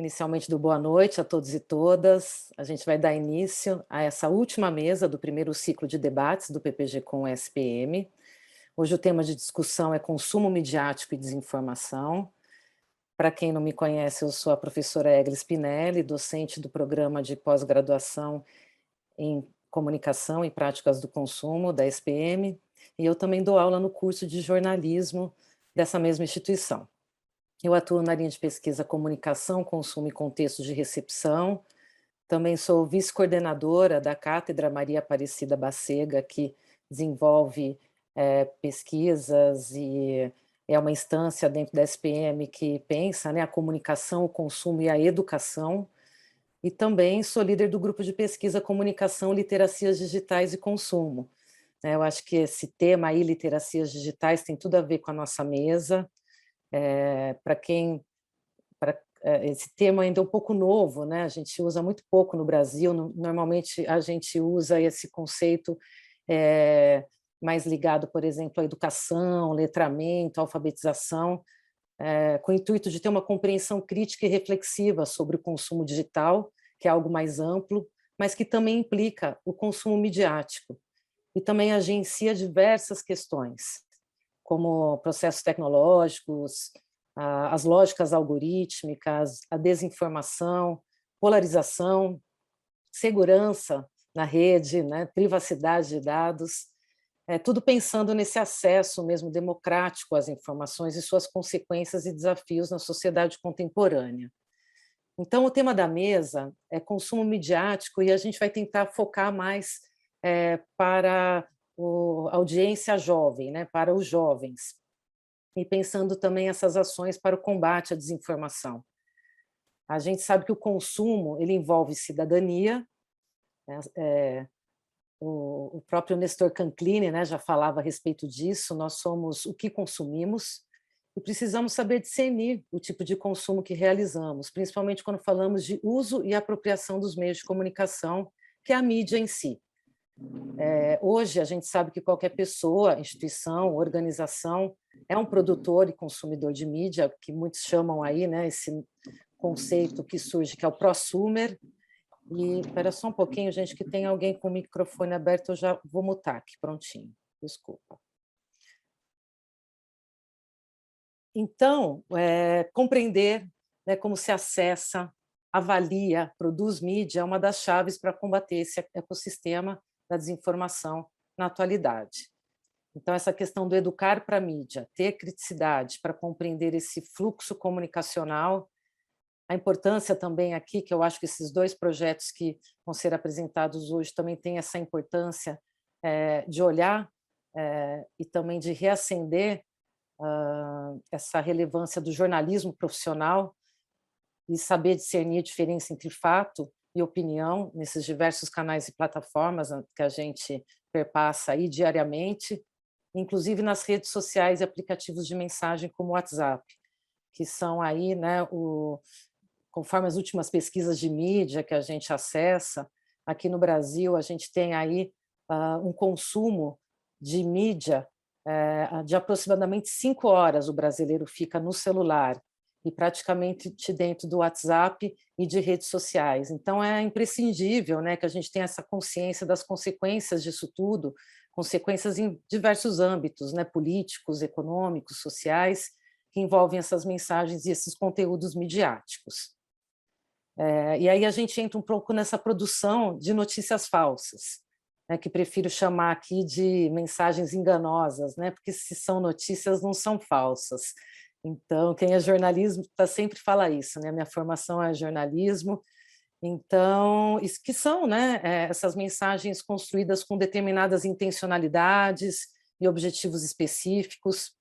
Inicialmente, do boa noite a todos e todas. A gente vai dar início a essa última mesa do primeiro ciclo de debates do PPG com o SPM. Hoje o tema de discussão é consumo midiático e desinformação. Para quem não me conhece, eu sou a professora Egla Spinelli, docente do programa de pós-graduação em Comunicação e Práticas do Consumo, da SPM, e eu também dou aula no curso de jornalismo dessa mesma instituição. Eu atuo na linha de pesquisa Comunicação, Consumo e Contexto de Recepção. Também sou vice-coordenadora da Cátedra Maria Aparecida Bacega, que desenvolve pesquisas e é uma instância dentro da SPM que pensa, né, a comunicação, o consumo e a educação. E também sou líder do grupo de pesquisa Comunicação, Literacias Digitais e Consumo. Eu acho que esse tema aí, literacias digitais, tem tudo a ver com a nossa mesa. Esse termo ainda é um pouco novo, né? A gente usa muito pouco no Brasil, normalmente a gente usa esse conceito mais ligado, por exemplo, à educação, letramento, alfabetização, com o intuito de ter uma compreensão crítica e reflexiva sobre o consumo digital, que é algo mais amplo, mas que também implica o consumo midiático, e também agencia diversas questões, como processos tecnológicos, as lógicas algorítmicas, a desinformação, polarização, segurança na rede, né, privacidade de dados, tudo pensando nesse acesso mesmo democrático às informações e suas consequências e desafios na sociedade contemporânea. Então, o tema da mesa é consumo midiático e a gente vai tentar focar mais para a audiência jovem, né, para os jovens, e pensando também essas ações para o combate à desinformação. A gente sabe que o consumo ele envolve cidadania, né, o próprio Nestor Canclini, né, já falava a respeito disso, nós somos o que consumimos, e precisamos saber discernir o tipo de consumo que realizamos, principalmente quando falamos de uso e apropriação dos meios de comunicação, que é a mídia em si. Hoje, a gente sabe que qualquer pessoa, instituição, organização, é um produtor e consumidor de mídia, que muitos chamam aí, né, esse conceito que surge, que é o prosumer. E, espera só um pouquinho, gente, que tem alguém com o microfone aberto, eu já vou mutar aqui, prontinho, desculpa. Então, compreender, né, como se acessa, avalia, produz mídia é uma das chaves para combater esse ecossistema da desinformação na atualidade. Então, essa questão do educar para a mídia, ter criticidade para compreender esse fluxo comunicacional, a importância também aqui, que eu acho que esses dois projetos que vão ser apresentados hoje também têm essa importância de olhar e também de reacender essa relevância do jornalismo profissional e saber discernir a diferença entre fato e opinião nesses diversos canais e plataformas que a gente perpassa aí diariamente, inclusive nas redes sociais e aplicativos de mensagem como o WhatsApp, que são aí, né, conforme as últimas pesquisas de mídia que a gente acessa, aqui no Brasil a gente tem aí um consumo de mídia de aproximadamente 5 horas o brasileiro fica no celular, e praticamente dentro do WhatsApp e de redes sociais. Então é imprescindível, né, que a gente tenha essa consciência das consequências disso tudo, consequências em diversos âmbitos, né, políticos, econômicos, sociais, que envolvem essas mensagens e esses conteúdos midiáticos. E aí a gente entra um pouco nessa produção de notícias falsas, né, que prefiro chamar aqui de mensagens enganosas, né, porque se são notícias, não são falsas. Então, quem é jornalismo sempre fala isso, né, minha formação é jornalismo, então, isso que são, né, essas mensagens construídas com determinadas intencionalidades e objetivos específicos,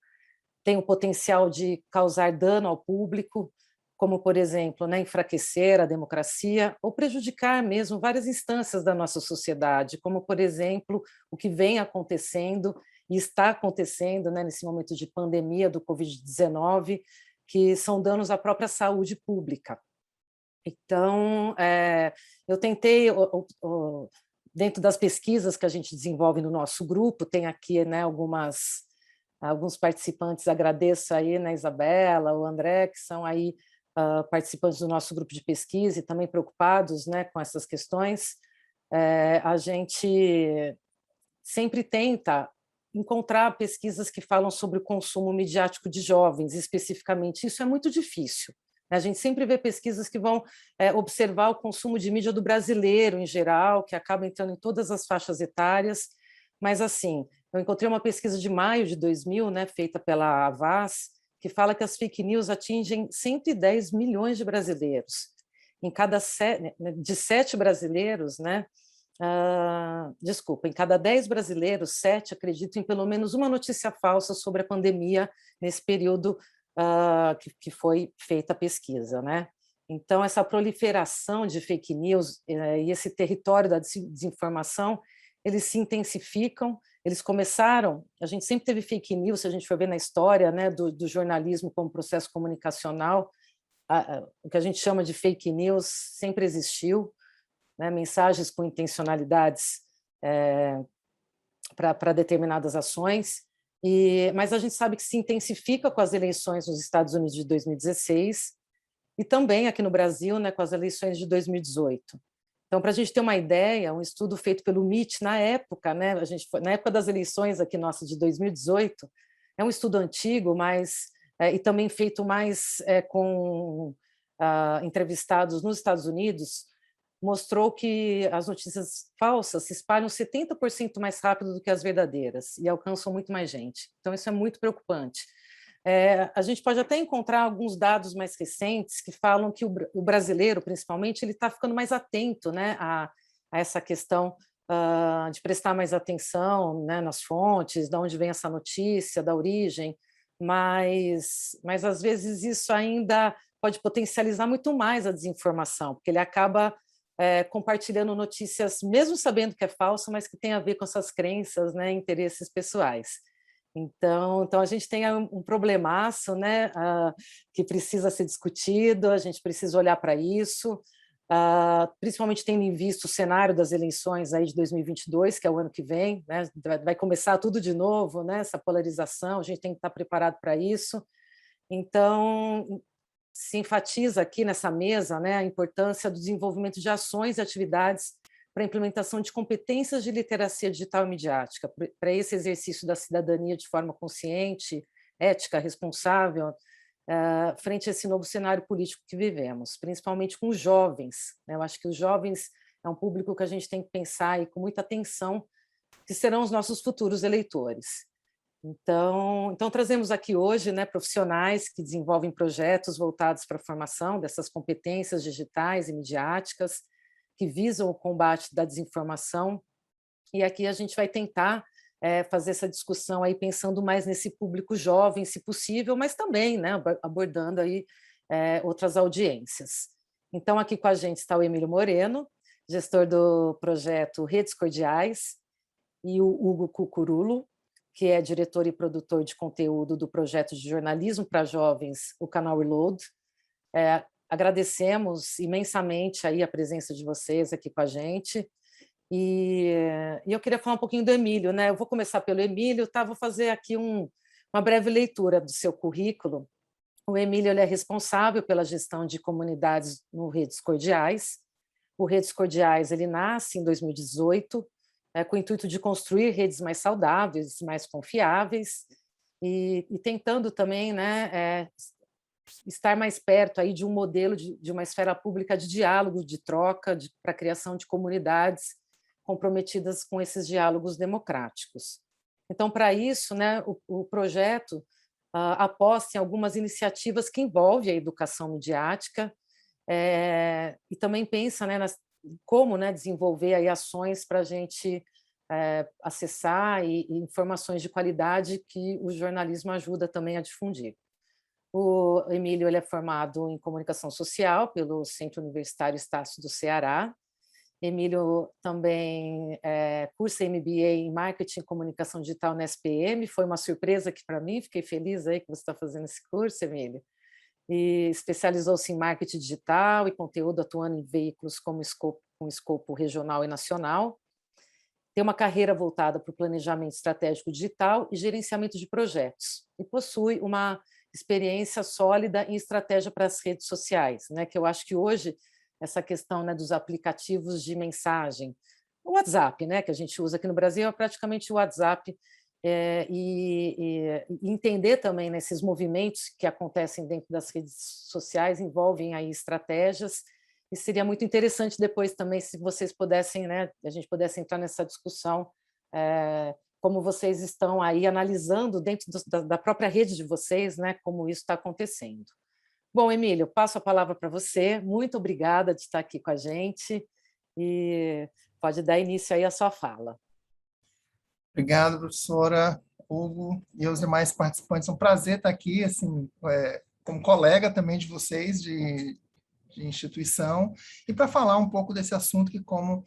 tem o potencial de causar dano ao público, como, por exemplo, né, enfraquecer a democracia ou prejudicar mesmo várias instâncias da nossa sociedade, como, por exemplo, o que vem acontecendo e está acontecendo, né, nesse momento de pandemia do Covid-19, que são danos à própria saúde pública. Então, eu tentei, dentro das pesquisas que a gente desenvolve no nosso grupo, tem aqui, né, alguns participantes, agradeço aí, né, Isabela, o André, que são aí participantes do nosso grupo de pesquisa e também preocupados, né, com essas questões, a gente sempre tenta encontrar pesquisas que falam sobre o consumo midiático de jovens, especificamente. Isso é muito difícil. A gente sempre vê pesquisas que vão observar o consumo de mídia do brasileiro, em geral, que acaba entrando em todas as faixas etárias, mas, assim, eu encontrei uma pesquisa de maio de 2000, né, feita pela Havas, que fala que as fake news atingem 110 milhões de brasileiros. De 7 brasileiros, né, desculpa, em cada 10 brasileiros, 7 acreditam em pelo menos uma notícia falsa sobre a pandemia nesse período que foi feita a pesquisa, né? Então, essa proliferação de fake news e esse território da desinformação, eles se intensificam, eles começaram, a gente sempre teve fake news, se a gente for ver na história, né, do jornalismo como processo comunicacional, o que a gente chama de fake news sempre existiu, né, mensagens com intencionalidades para determinadas ações, mas a gente sabe que se intensifica com as eleições nos Estados Unidos de 2016 e também aqui no Brasil, né, com as eleições de 2018. Então, para a gente ter uma ideia, um estudo feito pelo MIT na época, né, na época das eleições aqui nossa de 2018, é um estudo antigo, mas e também feito mais com entrevistados nos Estados Unidos, mostrou que as notícias falsas se espalham 70% mais rápido do que as verdadeiras e alcançam muito mais gente. Então, isso é muito preocupante. A gente pode até encontrar alguns dados mais recentes que falam que o brasileiro, principalmente, ele está ficando mais atento, né, a essa questão de prestar mais atenção, né, nas fontes, de onde vem essa notícia, da origem, mas às vezes isso ainda pode potencializar muito mais a desinformação, porque ele acaba compartilhando notícias, mesmo sabendo que é falsa, mas que tem a ver com essas crenças, né, interesses pessoais. Então a gente tem um problemaço, né, que precisa ser discutido, a gente precisa olhar para isso, principalmente tendo em vista o cenário das eleições aí de 2022, que é o ano que vem, né, vai começar tudo de novo, né, essa polarização, a gente tem que estar preparado para isso. Então, se enfatiza aqui nessa mesa, né, a importância do desenvolvimento de ações e atividades para a implementação de competências de literacia digital e midiática, para esse exercício da cidadania de forma consciente, ética, responsável, frente a esse novo cenário político que vivemos, principalmente com os jovens, né? Eu acho que os jovens é um público que a gente tem que pensar aí com muita atenção, que serão os nossos futuros eleitores. Então trazemos aqui hoje, né, profissionais que desenvolvem projetos voltados para a formação dessas competências digitais e midiáticas que visam o combate da desinformação, e aqui a gente vai tentar fazer essa discussão aí pensando mais nesse público jovem, se possível, mas também, né, abordando aí outras audiências. Então aqui com a gente está o Emílio Moreno, gestor do projeto Redes Cordiais, e o Hugo Cucurulo, que é diretor e produtor de conteúdo do projeto de jornalismo para jovens, o canal Reload. Agradecemos imensamente aí a presença de vocês aqui com a gente. E eu queria falar um pouquinho do Emílio, né? Eu vou começar pelo Emílio, tá? Vou fazer aqui uma breve leitura do seu currículo. O Emílio ele é responsável pela gestão de comunidades no Redes Cordiais. O Redes Cordiais ele nasce em 2018, com o intuito de construir redes mais saudáveis, mais confiáveis, e tentando também, né, estar mais perto aí de um modelo de uma esfera pública de diálogo, de troca, para a criação de comunidades comprometidas com esses diálogos democráticos. Então, para isso, né, o projeto aposta em algumas iniciativas que envolvem a educação midiática, e também pensa, né, como, né, desenvolver aí ações para a gente acessar e informações de qualidade que o jornalismo ajuda também a difundir. O Emílio ele é formado em comunicação social pelo Centro Universitário Estácio do Ceará. Emílio também cursa MBA em Marketing e Comunicação Digital na SPM. Foi uma surpresa aqui para mim, fiquei feliz aí que você está fazendo esse curso, Emílio. E especializou-se em marketing digital e conteúdo, atuando em veículos com escopo regional e nacional. Tem uma carreira voltada para o planejamento estratégico digital e gerenciamento de projetos, e possui uma experiência sólida em estratégia para as redes sociais, né? Que eu acho que hoje essa questão, né, dos aplicativos de mensagem, o WhatsApp, né, que a gente usa aqui no Brasil, é praticamente o WhatsApp, e entender também nesses movimentos que acontecem dentro das redes sociais envolvem aí estratégias, e seria muito interessante depois também se vocês pudessem, né, a gente pudesse entrar nessa discussão, como vocês estão aí analisando dentro da própria rede de vocês, né, como isso está acontecendo. Bom, Emílio, passo a palavra para você. Muito obrigada de estar aqui com a gente e pode dar início aí à sua fala. Obrigado, professora Hugo e os demais participantes. É um prazer estar aqui, assim, como colega também de vocês, de instituição, e para falar um pouco desse assunto que, como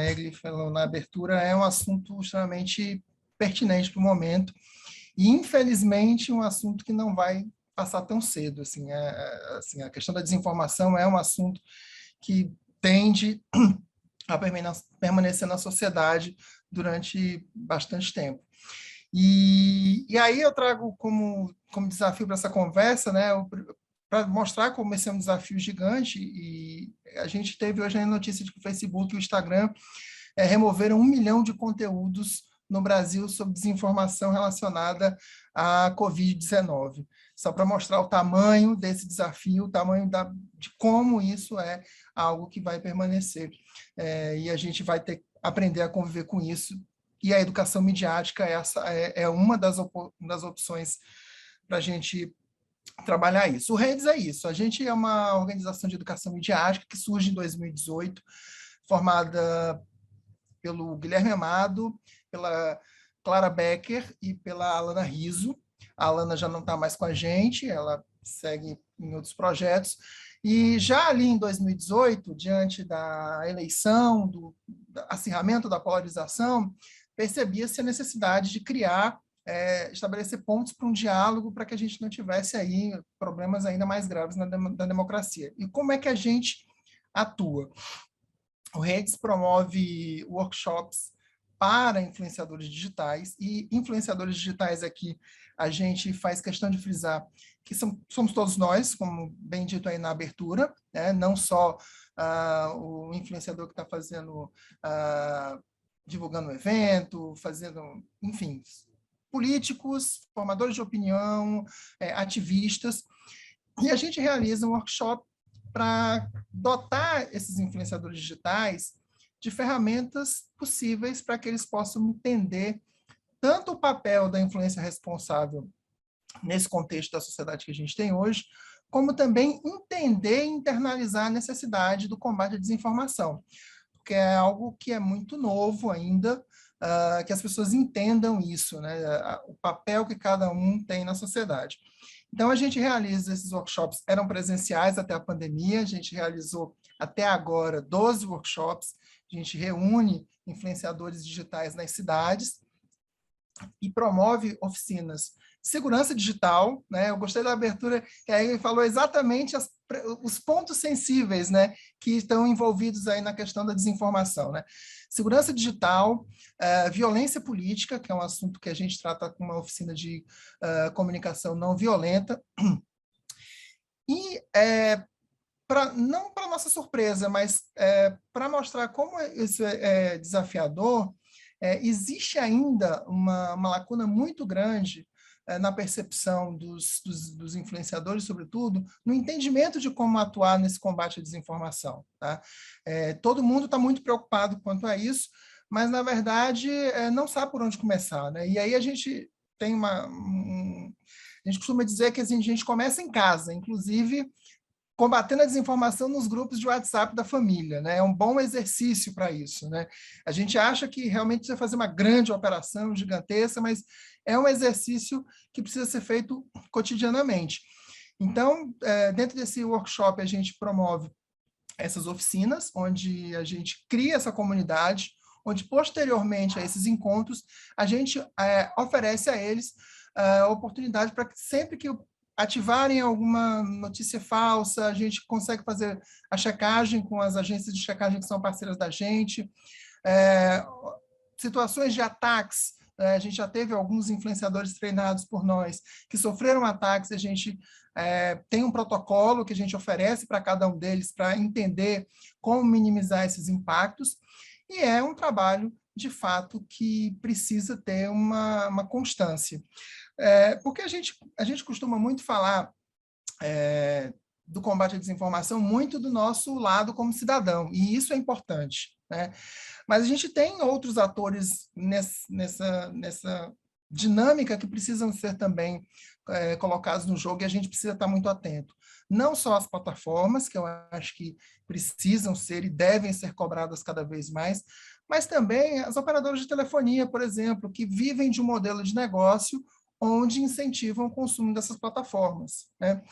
ele falou na abertura, é um assunto extremamente pertinente para o momento e, infelizmente, um assunto que não vai passar tão cedo. Assim, assim, a questão da desinformação é um assunto que tende a permanecer na sociedade durante bastante tempo. E aí eu trago como desafio para essa conversa, né, para mostrar como esse é um desafio gigante, e a gente teve hoje a notícia de que o Facebook e o Instagram removeram 1 milhão de conteúdos no Brasil sobre desinformação relacionada à Covid-19. Só para mostrar o tamanho desse desafio, o tamanho de como isso é algo que vai permanecer. E a gente vai ter que aprender a conviver com isso. E a educação midiática é uma das opções para a gente trabalhar isso. O Redes é isso. A gente é uma organização de educação midiática que surge em 2018, formada pelo Guilherme Amado, pela Clara Becker e pela Alana Riso. A Alana já não está mais com a gente, ela segue em outros projetos. E já ali em 2018, diante da eleição, do acirramento da polarização, percebia-se a necessidade de criar, estabelecer pontos para um diálogo para que a gente não tivesse aí problemas ainda mais graves na democracia. E como é que a gente atua? O Redes promove workshops para influenciadores digitais, e influenciadores digitais aqui a gente faz questão de frisar que somos todos nós, como bem dito aí na abertura, né? Não só o influenciador que está fazendo, divulgando o evento, fazendo, enfim, políticos, formadores de opinião, ativistas, e a gente realiza um workshop para dotar esses influenciadores digitais de ferramentas possíveis para que eles possam entender tanto o papel da influência responsável nesse contexto da sociedade que a gente tem hoje, como também entender e internalizar a necessidade do combate à desinformação, porque é algo que é muito novo ainda, que as pessoas entendam isso, né? O papel que cada um tem na sociedade. Então, a gente realiza esses workshops, eram presenciais até a pandemia, a gente realizou até agora 12 workshops, a gente reúne influenciadores digitais nas cidades e promove oficinas de segurança digital, né? Eu gostei da abertura, que aí ele falou exatamente os pontos sensíveis, né, que estão envolvidos aí na questão da desinformação, né? Segurança digital, violência política, que é um assunto que a gente trata com uma oficina de comunicação não violenta, e não para nossa surpresa, mas para mostrar como isso é desafiador, existe ainda uma lacuna muito grande na percepção dos influenciadores, sobretudo, no entendimento de como atuar nesse combate à desinformação. Tá? Todo mundo está muito preocupado quanto a isso, mas, na verdade, não sabe por onde começar. Né? E aí a gente tem a gente costuma dizer que assim, a gente começa em casa, inclusive combatendo a desinformação nos grupos de WhatsApp da família, né? É um bom exercício para isso, né? A gente acha que realmente precisa fazer uma grande operação gigantesca, mas é um exercício que precisa ser feito cotidianamente. Então, dentro desse workshop, a gente promove essas oficinas, onde a gente cria essa comunidade, onde, posteriormente a esses encontros, a gente oferece a eles a oportunidade para que sempre que ativarem alguma notícia falsa, a gente consegue fazer a checagem com as agências de checagem que são parceiras da gente, situações de ataques A gente já teve alguns influenciadores treinados por nós que sofreram ataques, a gente tem um protocolo que a gente oferece para cada um deles para entender como minimizar esses impactos, e é um trabalho, de fato, que precisa ter uma constância. Porque a gente costuma muito falar do combate à desinformação muito do nosso lado como cidadão, e isso é importante, né? Mas a gente tem outros atores nessa dinâmica que precisam ser também colocados no jogo, e a gente precisa estar muito atento. Não só as plataformas, que eu acho que precisam ser e devem ser cobradas cada vez mais, mas também as operadoras de telefonia, por exemplo, que vivem de um modelo de negócio onde incentivam o consumo dessas plataformas, né?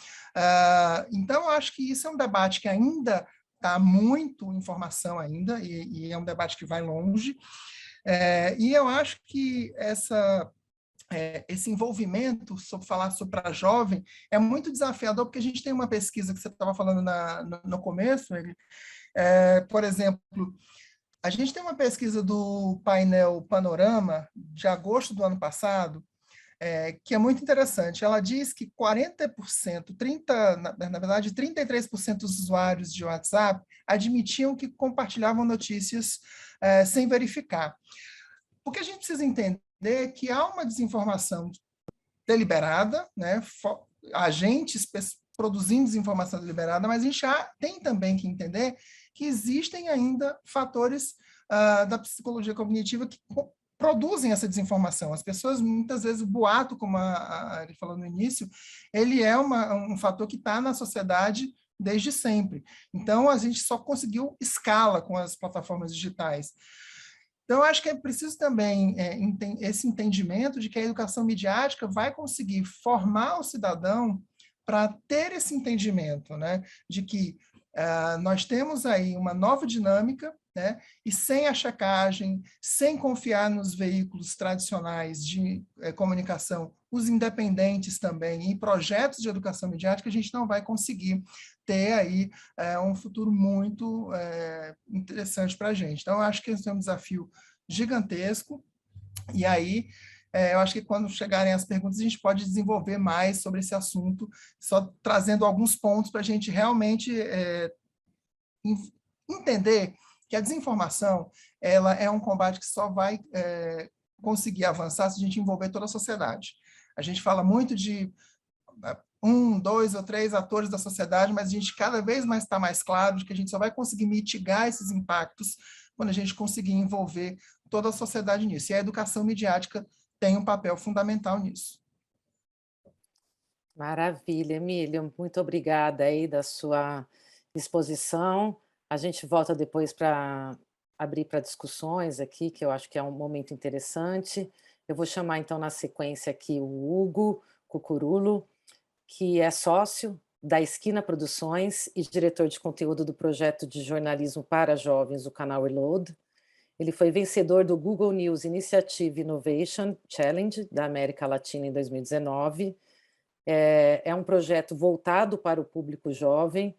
Então, eu acho que isso é um debate que ainda está muito em formação ainda, e é um debate que vai longe, e eu acho que esse envolvimento, sobre falar sobre a jovem, é muito desafiador, porque a gente tem uma pesquisa que você estava falando no começo, por exemplo, a gente tem uma pesquisa do painel Panorama, de agosto do ano passado, que é muito interessante. Ela diz que 40%, na verdade, 33% dos usuários de WhatsApp admitiam que compartilhavam notícias sem verificar. Porque a gente precisa entender que há uma desinformação deliberada, né? Agentes produzindo desinformação deliberada, mas a gente tem também que entender que existem ainda fatores da psicologia cognitiva que produzem essa desinformação. As pessoas, muitas vezes, o boato, como ele falou no início, ele é um fator que está na sociedade desde sempre. Então, a gente só conseguiu escala com as plataformas digitais. Então, eu acho que é preciso também esse entendimento de que a educação midiática vai conseguir formar o cidadão para ter esse entendimento, né, de que nós temos aí uma nova dinâmica, né, e sem a checagem, sem confiar nos veículos tradicionais de comunicação, os independentes também, e projetos de educação midiática, a gente não vai conseguir ter aí um futuro muito interessante para a gente. Então, eu acho que esse é um desafio gigantesco, e aí eu acho que quando chegarem as perguntas, a gente pode desenvolver mais sobre esse assunto, só trazendo alguns pontos para a gente realmente entender que a desinformação ela é um combate que só vai conseguir avançar se a gente envolver toda a sociedade. A gente fala muito de 1, 2 ou 3 atores da sociedade, mas a gente cada vez mais está mais claro de que a gente só vai conseguir mitigar esses impactos quando a gente conseguir envolver toda a sociedade nisso. E a educação midiática tem um papel fundamental nisso. Maravilha, Emílio, muito obrigada aí da sua exposição. A gente volta depois para abrir para discussões aqui, que eu acho que é um momento interessante. Eu vou chamar então na sequência aqui o Hugo Cucurulo, que é sócio da Esquina Produções e diretor de conteúdo do projeto de jornalismo para jovens, o canal Reload. Ele foi vencedor do Google News Initiative Innovation Challenge da América Latina em 2019. É um projeto voltado para o público jovem,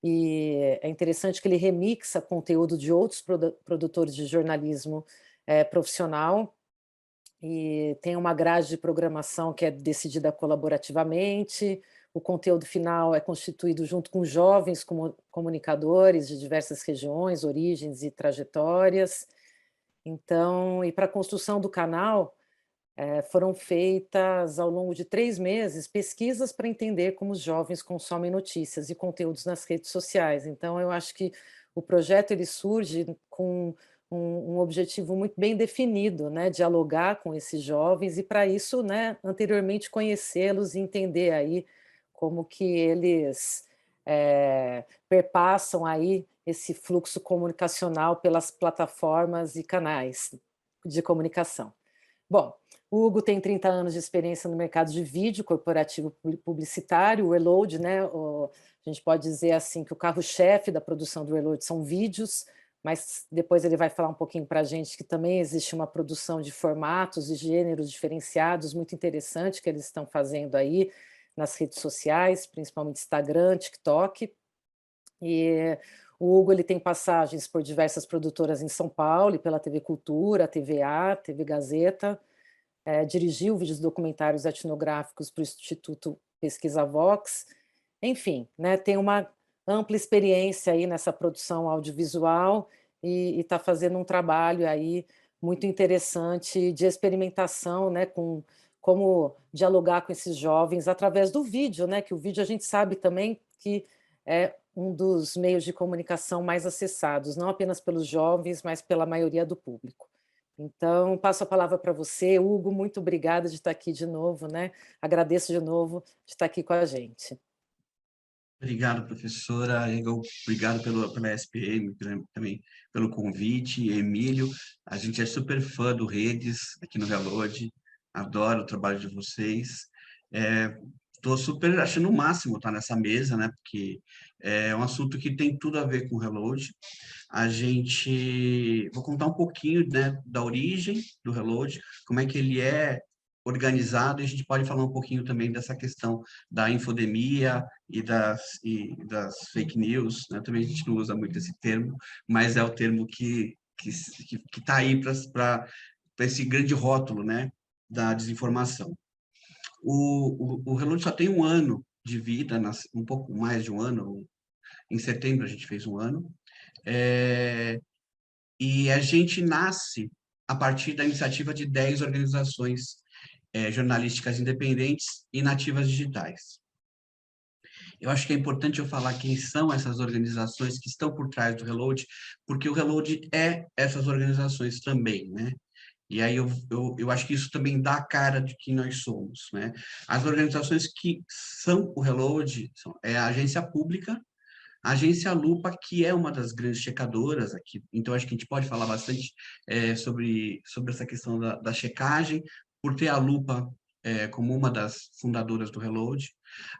e é interessante que ele remixa conteúdo de outros produtores de jornalismo profissional, e tem uma grade de programação que é decidida colaborativamente. O conteúdo final é constituído junto com jovens comunicadores de diversas regiões, origens e trajetórias. Então, e para a construção do canal, foram feitas, ao longo de 3 meses, pesquisas para entender como os jovens consomem notícias e conteúdos nas redes sociais. Então, eu acho que o projeto ele surge com um objetivo muito bem definido, né, dialogar com esses jovens e, para isso, né, anteriormente conhecê-los e entender aí como que eles perpassam aí esse fluxo comunicacional pelas plataformas e canais de comunicação. Bom, o Hugo tem 30 anos de experiência no mercado de vídeo corporativo publicitário, o Reload, né? A gente pode dizer assim que o carro-chefe da produção do Reload são vídeos, mas depois ele vai falar um pouquinho para a gente que também existe uma produção de formatos e gêneros diferenciados muito interessante que eles estão fazendo aí nas redes sociais, principalmente Instagram, TikTok. E o Hugo ele tem passagens por diversas produtoras em São Paulo e pela TV Cultura, TVA, TV Gazeta. dirigiu vídeos documentários etnográficos para o Instituto Pesquisa Vox, enfim, né, tem uma ampla experiência aí nessa produção audiovisual e está fazendo um trabalho aí muito interessante de experimentação, né, com como dialogar com esses jovens através do vídeo, né, que o vídeo a gente sabe também que é um dos meios de comunicação mais acessados, não apenas pelos jovens, mas pela maioria do público. Então, passo a palavra para você, Hugo, muito obrigada de estar aqui de novo, né? Agradeço de novo de estar aqui com a gente. Obrigado, professora Engel, obrigado pela SPM, também pelo convite. Emílio, a gente é super fã do Redes aqui no Reload, adoro o trabalho de vocês. Estou super achando o máximo estar nessa mesa, né? Porque é um assunto que tem tudo a ver com o Reload. Vou contar um pouquinho, né, da origem do Reload, como é que ele é organizado, e a gente pode falar um pouquinho também dessa questão da infodemia e das fake news, né? Também a gente não usa muito esse termo, mas é o termo que está aí para esse grande rótulo, né, da desinformação. O Reload só tem um ano de vida, um pouco mais de um ano, em setembro a gente fez um ano, e a gente nasce a partir da iniciativa de 10 organizações jornalísticas independentes e nativas digitais. Eu acho que é importante eu falar quem são essas organizações que estão por trás do Reload, porque o Reload é essas organizações também, né? E aí eu acho que isso também dá a cara de quem nós somos, né? As organizações que são o Reload é a agência pública, a agência Lupa, que é uma das grandes checadoras aqui, então acho que a gente pode falar bastante sobre essa questão da checagem, por ter a Lupa como uma das fundadoras do Reload.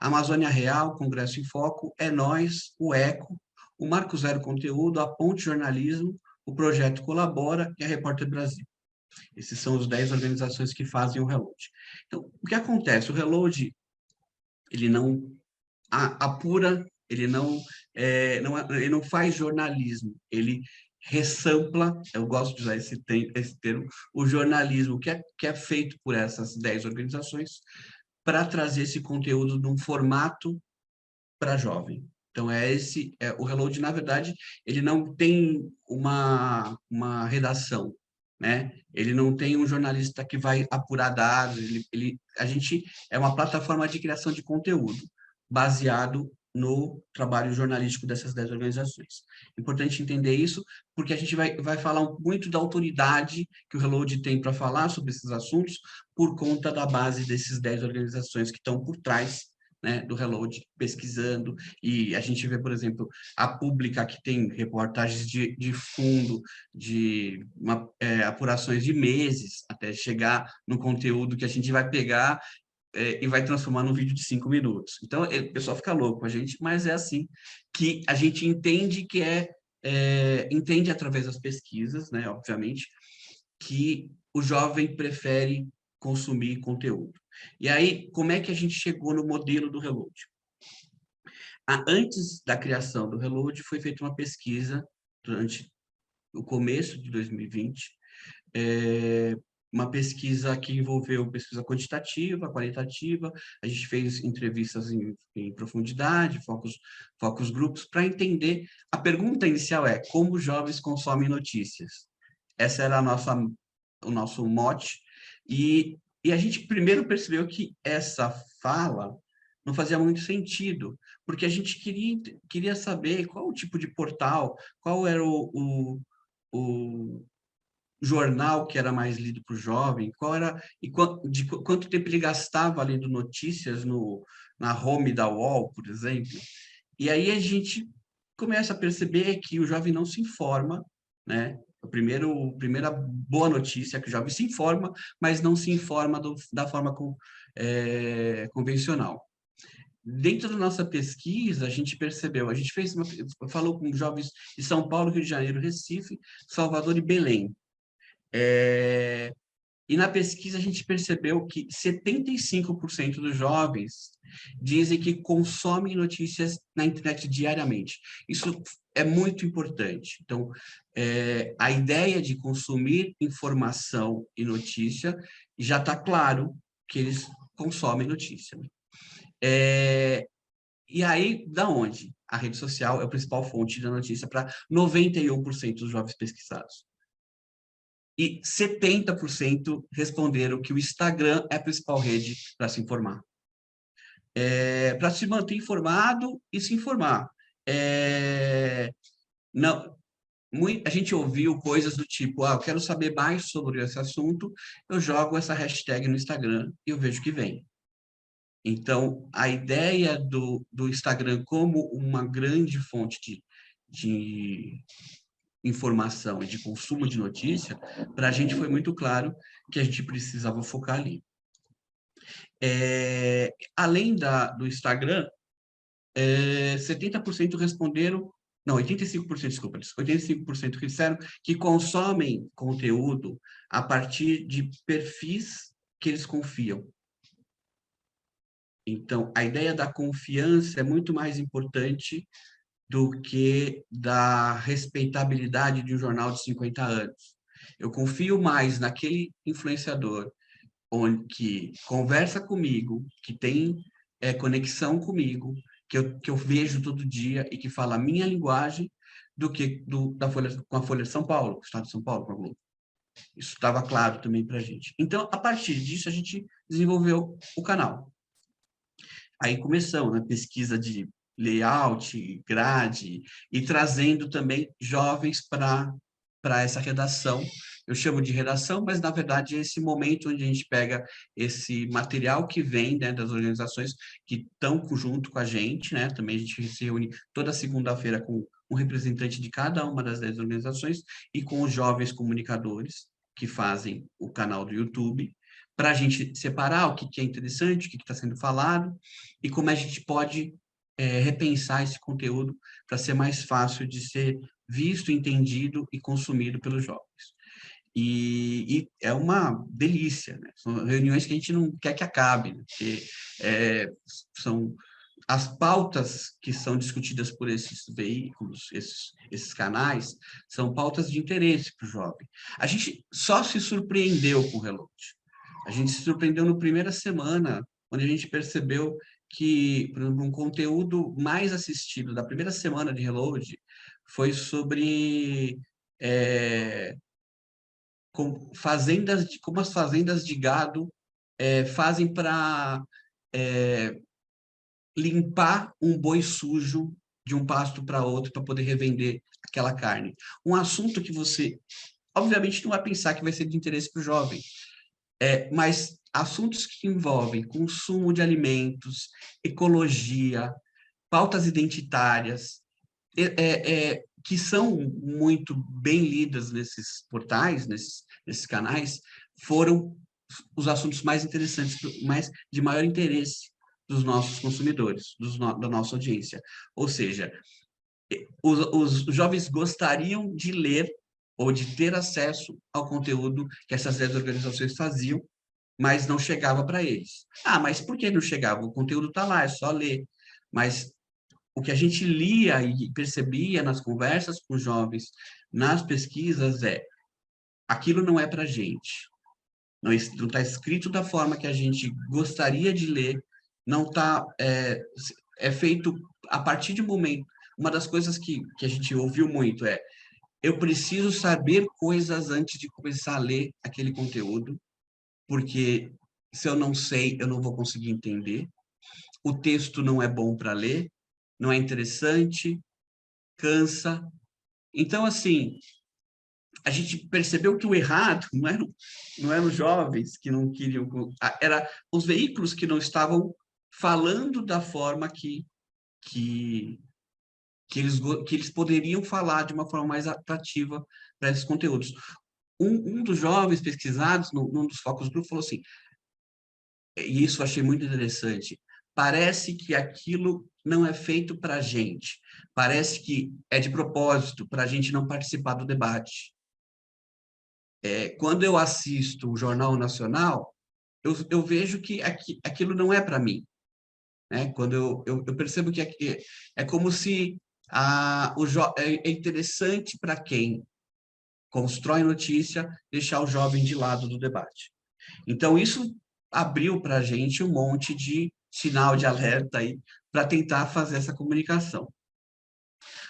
A Amazônia Real, Congresso em Foco, É Nós, o ECO, o Marco Zero Conteúdo, a Ponte Jornalismo, o Projeto Colabora e a Repórter Brasil. Esses são os 10 organizações que fazem o Reload. Então, o que acontece? O Reload, ele não apura, ele não faz jornalismo, ele ressampla, eu gosto de usar esse termo, o jornalismo que é feito por essas 10 organizações para trazer esse conteúdo num formato para jovem. Então, o Reload, na verdade, ele não tem uma redação, né? Ele não tem um jornalista que vai apurar dados, a gente é uma plataforma de criação de conteúdo baseado no trabalho jornalístico dessas 10 organizações. Importante entender isso, porque a gente vai falar muito da autoridade que o Reload tem para falar sobre esses assuntos, por conta da base desses 10 organizações que estão por trás, né, do Reload, pesquisando, e a gente vê, por exemplo, a Pública, que tem reportagens de fundo, apurações de meses, até chegar no conteúdo que a gente vai pegar e vai transformar num vídeo de 5 minutos. Então, o pessoal fica louco com a gente, mas é assim que a gente entende entende através das pesquisas, né, obviamente, que o jovem prefere consumir conteúdo. E aí, como é que a gente chegou no modelo do Reload? Antes da criação do Reload, foi feita uma pesquisa durante o começo de 2020, uma pesquisa que envolveu pesquisa quantitativa, qualitativa, a gente fez entrevistas em profundidade, focos grupos, para entender. A pergunta inicial é: como os jovens consomem notícias? Essa era o nosso mote, e a gente primeiro percebeu que essa fala não fazia muito sentido, porque a gente queria saber qual o tipo de portal, qual era o jornal que era mais lido por jovem, qual era quanto tempo ele gastava lendo notícias na home da UOL, por exemplo. E aí a gente começa a perceber que o jovem não se informa, né? A primeira boa notícia é que o jovem se informa, mas não se informa da forma convencional. Dentro da nossa pesquisa, a gente percebeu, falou com jovens de São Paulo, Rio de Janeiro, Recife, Salvador e Belém. E na pesquisa a gente percebeu que 75% dos jovens dizem que consomem notícias na internet diariamente. Isso é muito importante. Então, a ideia de consumir informação e notícia já está claro que eles consomem notícia. E aí, da onde? A rede social é a principal fonte da notícia para 91% dos jovens pesquisados. E 70% responderam que o Instagram é a principal rede para se informar. Para se manter informado e se informar. Não, a gente ouviu coisas do tipo, eu quero saber mais sobre esse assunto, eu jogo essa hashtag no Instagram e eu vejo que vem. Então, a ideia do Instagram como uma grande fonte de informação e de consumo de notícia, para a gente foi muito claro que a gente precisava focar ali. Além do Instagram, 70% responderam, não, 85%, desculpa, 85% disseram que consomem conteúdo a partir de perfis que eles confiam. Então, a ideia da confiança é muito mais importante do que da respeitabilidade de um jornal de 50 anos. Eu confio mais naquele influenciador que conversa comigo, que tem conexão comigo, que eu vejo todo dia e que fala a minha linguagem, do que com a Folha de São Paulo, Estado de São Paulo, com a Globo. Isso estava claro também para a gente. Então, a partir disso, a gente desenvolveu o canal. Aí começamos, né, pesquisa de layout, grade, e trazendo também jovens para essa redação. Eu chamo de redação, mas, na verdade, é esse momento onde a gente pega esse material que vem, né, das organizações que estão junto com a gente, né? Também a gente se reúne toda segunda-feira com um representante de cada uma das 10 organizações e com os jovens comunicadores que fazem o canal do YouTube, para a gente separar o que é interessante, o que está sendo falado, e como a gente pode repensar esse conteúdo para ser mais fácil de ser visto, entendido e consumido pelos jovens. E é uma delícia, né? São reuniões que a gente não quer que acabe, né? Porque são as pautas que são discutidas por esses veículos, esses canais, são pautas de interesse para o jovem. A gente só se surpreendeu com o Reload. A gente se surpreendeu na primeira semana, onde a gente percebeu que, por exemplo, um conteúdo mais assistido da primeira semana de Reload foi sobre como as fazendas de gado fazem para limpar um boi sujo de um pasto para outro para poder revender aquela carne. Um assunto que você, obviamente, não vai pensar que vai ser de interesse para o jovem, mas assuntos que envolvem consumo de alimentos, ecologia, pautas identitárias, que são muito bem lidas nesses portais, nesses canais, foram os assuntos mais interessantes, de maior interesse dos nossos consumidores, da nossa audiência. Ou seja, os jovens gostariam de ler ou de ter acesso ao conteúdo que essas 10 organizações faziam, mas não chegava para eles. Mas por que não chegava? O conteúdo está lá, é só ler. Mas o que a gente lia e percebia nas conversas com os jovens, nas pesquisas, aquilo não é para a gente. Não está escrito da forma que a gente gostaria de ler, não está... É feito a partir de um momento. Uma das coisas que a gente ouviu muito eu preciso saber coisas antes de começar a ler aquele conteúdo, porque se eu não sei, eu não vou conseguir entender. O texto não é bom para ler, não é interessante, cansa. Então, assim, a gente percebeu que o errado não eram os jovens que não queriam, era os veículos que não estavam falando da forma que eles poderiam falar de uma forma mais atrativa para esses conteúdos. Um dos jovens pesquisados, num dos focos do grupo, falou assim, e isso eu achei muito interessante, parece que aquilo não é feito para a gente, parece que é de propósito, para a gente não participar do debate. quando eu assisto o Jornal Nacional, eu vejo que aquilo não é para mim, né? Quando eu percebo que é como se é interessante para quem constrói notícia deixar o jovem de lado do debate. Então, isso abriu para a gente um monte de sinal de alerta aí para tentar fazer essa comunicação.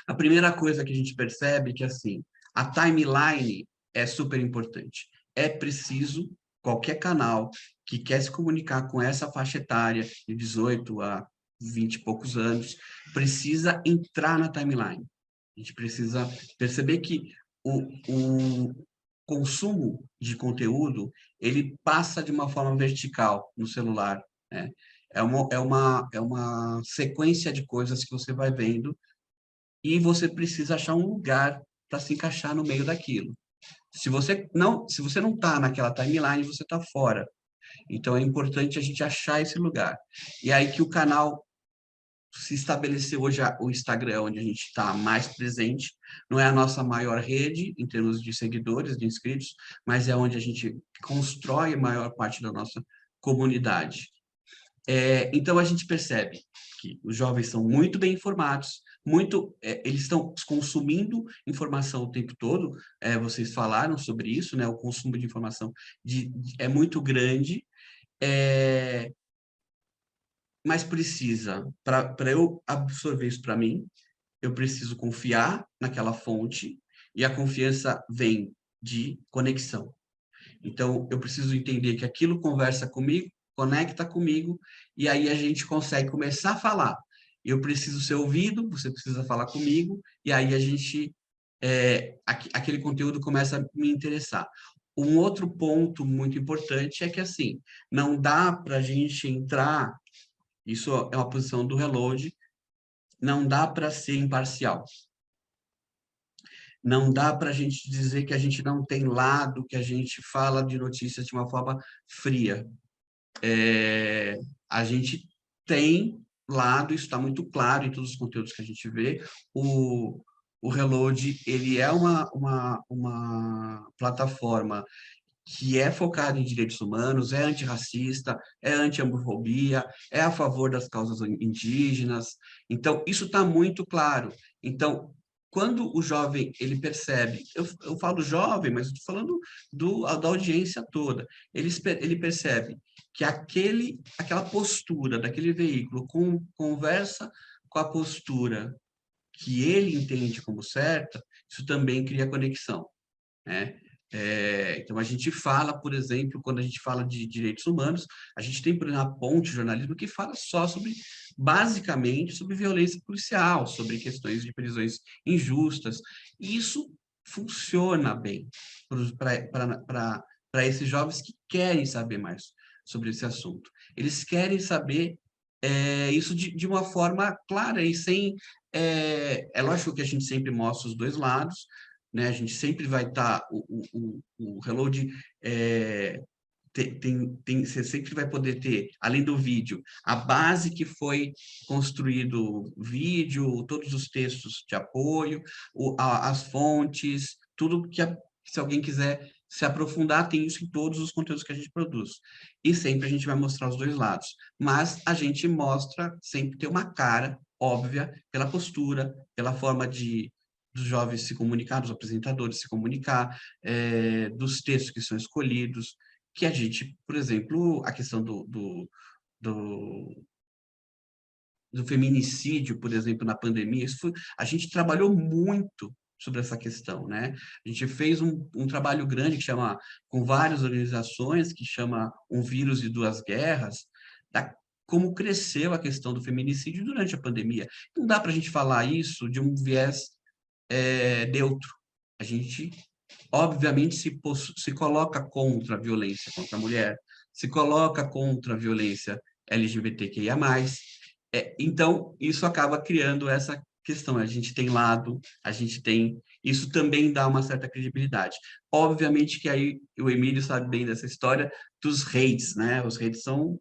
A primeira coisa que a gente percebe é que, assim, a timeline é super importante. É preciso, qualquer canal que quer se comunicar com essa faixa etária, de 18 a 20 e poucos anos, precisa entrar na timeline. A gente precisa perceber que o consumo de conteúdo, ele passa de uma forma vertical no celular, né? É uma sequência de coisas que você vai vendo e você precisa achar um lugar para se encaixar no meio daquilo. Se você não está naquela timeline, você está fora. Então é importante a gente achar esse lugar. E aí que o canal se estabeleceu hoje, o Instagram, onde a gente está mais presente, não é a nossa maior rede em termos de seguidores, de inscritos, mas é onde a gente constrói a maior parte da nossa comunidade. Então a gente percebe que os jovens são muito bem informados, eles estão consumindo informação o tempo todo. Vocês falaram sobre isso, né? O consumo de informação é muito grande, mas para eu absorver isso para mim, eu preciso confiar naquela fonte, e a confiança vem de conexão. Então, eu preciso entender que aquilo conversa comigo, conecta comigo, e aí a gente consegue começar a falar. Eu preciso ser ouvido, você precisa falar comigo, e aí aquele conteúdo começa a me interessar. Um outro ponto muito importante é que, assim, não dá para a gente entrar, isso é uma posição do Reload, não dá para ser imparcial. Não dá para a gente dizer que a gente não tem lado, que a gente fala de notícias de uma forma fria. A gente tem lado, isso está muito claro em todos os conteúdos que a gente vê. O Reload, ele é uma plataforma que é focada em direitos humanos, é antirracista, é anti-homofobia, é a favor das causas indígenas. Então, isso está muito claro. Então, quando o jovem ele percebe, eu falo jovem, mas estou falando da audiência toda, ele percebe que aquela postura daquele veículo conversa com a postura que ele entende como certa, isso também cria conexão, né? Então, a gente fala, por exemplo, quando a gente fala de direitos humanos, a gente tem, por exemplo, a Ponte Jornalismo, que fala só basicamente, sobre violência policial, sobre questões de prisões injustas. E isso funciona bem para esses jovens que querem saber mais sobre esse assunto. Eles querem saber isso de uma forma clara e sem... É lógico que a gente sempre mostra os dois lados, né? A gente sempre vai estar, o Reload você sempre vai poder ter, além do vídeo, a base que foi construído vídeo, todos os textos de apoio, as fontes, tudo se alguém quiser se aprofundar, tem isso em todos os conteúdos que a gente produz. E sempre a gente vai mostrar os dois lados. Mas a gente mostra, sempre tem uma cara óbvia, pela postura, pela forma dos jovens se comunicar, dos apresentadores se comunicar, dos textos que são escolhidos, que a gente, por exemplo, a questão do feminicídio, por exemplo, na pandemia, a gente trabalhou muito sobre essa questão, né? A gente fez um trabalho grande com várias organizações, que chama Um Vírus e Duas Guerras, como cresceu a questão do feminicídio durante a pandemia. Não dá para a gente falar isso de um viés neutro. A gente, obviamente, se coloca contra a violência contra a mulher, se coloca contra a violência LGBTQIA+. Então, isso acaba criando essa questão. A gente tem lado, a gente tem... Isso também dá uma certa credibilidade. Obviamente que aí o Emílio sabe bem dessa história dos hates, né? Os hates são...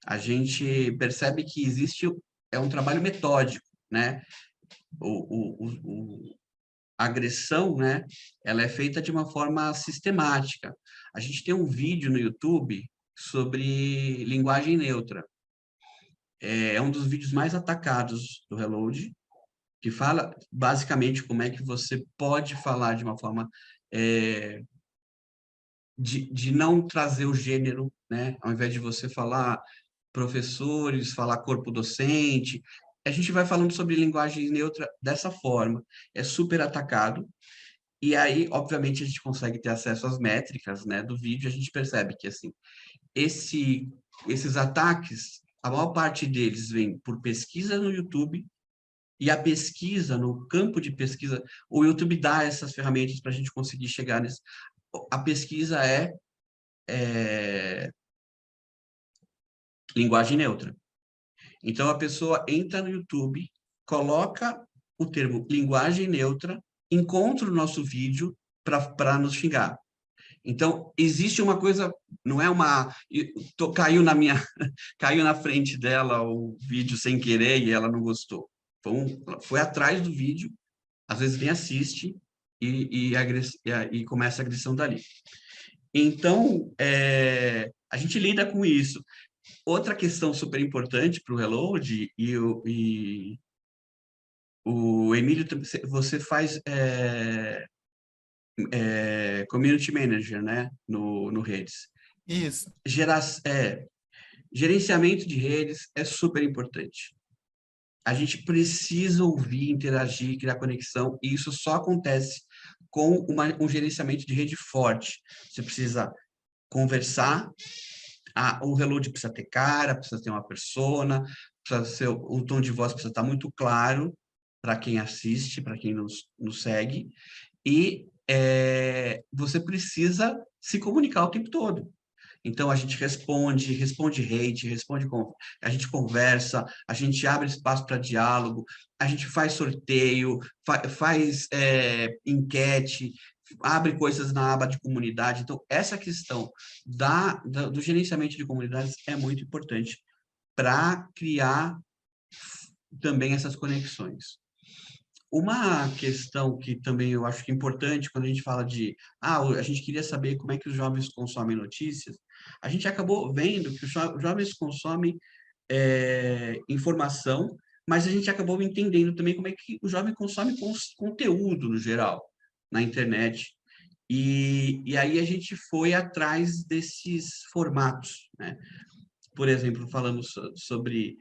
A gente percebe que existe... É um trabalho metódico, né? agressão, né, ela é feita de uma forma sistemática. A gente tem um vídeo no YouTube sobre linguagem neutra. É um dos vídeos mais atacados do Reload, que fala basicamente como é que você pode falar de uma forma de não trazer o gênero, né? Ao invés de você falar professores, falar corpo docente, a gente vai falando sobre linguagem neutra dessa forma. É super atacado. E aí, obviamente, a gente consegue ter acesso às métricas, né, do vídeo, a gente percebe que, assim, esses ataques, a maior parte deles vem por pesquisa no YouTube, e a pesquisa, no campo de pesquisa, o YouTube dá essas ferramentas para a gente conseguir chegar nesse... A pesquisa é linguagem neutra. Então, a pessoa entra no YouTube, coloca o termo linguagem neutra, encontra o nosso vídeo para nos xingar. Então, existe uma coisa, não é uma... Caiu caiu na frente dela o vídeo sem querer e ela não gostou. Foi atrás do vídeo, às vezes nem assiste e começa a agressão dali. Então, a gente lida com isso. Outra questão super importante para o Reload, o Emílio, você faz Community Manager, né, no Redes. Isso. Gerenciamento de redes é super importante. A gente precisa ouvir, interagir, criar conexão, e isso só acontece com um gerenciamento de rede forte. Você precisa conversar, o Reload precisa ter cara, precisa ter uma persona, o tom de voz precisa estar muito claro para quem assiste, para quem nos segue, e você precisa se comunicar o tempo todo. Então, a gente responde hate, a gente conversa, a gente abre espaço para diálogo, a gente faz sorteio, faz enquete, abre coisas na aba de comunidade. Então, essa questão do gerenciamento de comunidades é muito importante para criar também essas conexões. Uma questão que também eu acho que é importante quando a gente fala a gente queria saber como é que os jovens consomem notícias, a gente acabou vendo que os jovens consomem informação, mas a gente acabou entendendo também como é que o jovem consome conteúdo no geral, na internet. E aí a gente foi atrás desses formatos, né? Por exemplo, falamos sobre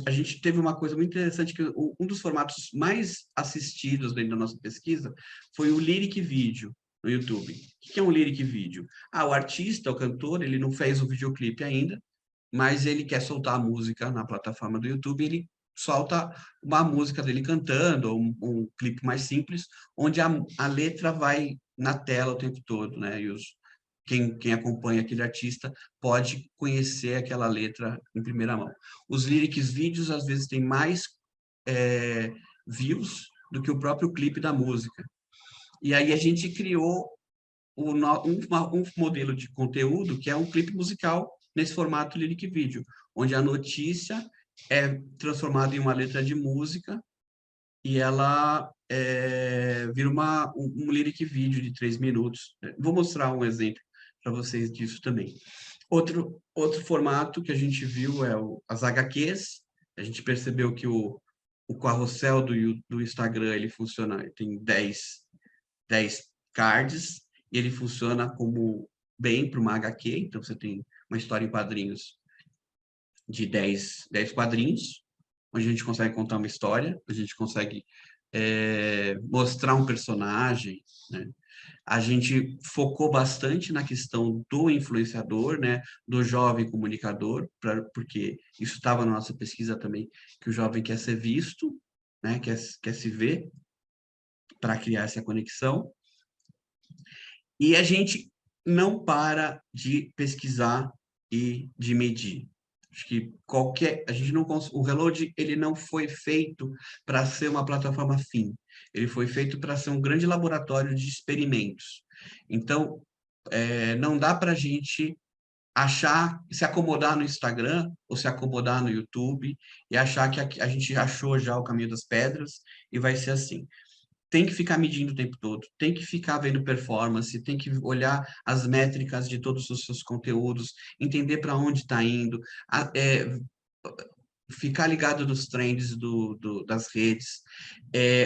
a gente teve uma coisa muito interessante, que um dos formatos mais assistidos dentro da nossa pesquisa foi o Lyric Video no YouTube. O que é um Lyric Video? O artista, o cantor, ele não fez o videoclipe ainda, mas ele quer soltar a música na plataforma do YouTube, ele solta uma música dele cantando, ou um clipe mais simples, onde a letra vai na tela o tempo todo, né? E quem acompanha aquele artista pode conhecer aquela letra em primeira mão. Os lyrics vídeos, às vezes, têm mais views do que o próprio clipe da música. E aí a gente criou um modelo de conteúdo que é um clipe musical nesse formato lyric vídeo, onde a notícia é transformada em uma letra de música e ela vira um lyric vídeo de 3 minutos. Vou mostrar um exemplo para vocês disso também. Outro formato que a gente viu é as HQs. A gente percebeu que o carrossel do Instagram, ele funciona, tem 10 cards, e ele funciona como bem para uma HQ, então você tem uma história em quadrinhos de 10 quadrinhos, onde a gente consegue contar uma história, a gente consegue mostrar um personagem, né? A gente focou bastante na questão do influenciador, né, do jovem comunicador, porque isso estava na nossa pesquisa também, que o jovem quer ser visto, né, quer se ver, para criar essa conexão. E a gente não para de pesquisar e de medir. Acho que o Reload, ele não foi feito para ser uma plataforma fim. Ele foi feito para ser um grande laboratório de experimentos. Então, não dá para a gente achar, se acomodar no Instagram ou se acomodar no YouTube e achar que a gente achou já o caminho das pedras e vai ser assim. Tem que ficar medindo o tempo todo, tem que ficar vendo performance, tem que olhar as métricas de todos os seus conteúdos, entender para onde está indo, ficar ligado nos trends das redes.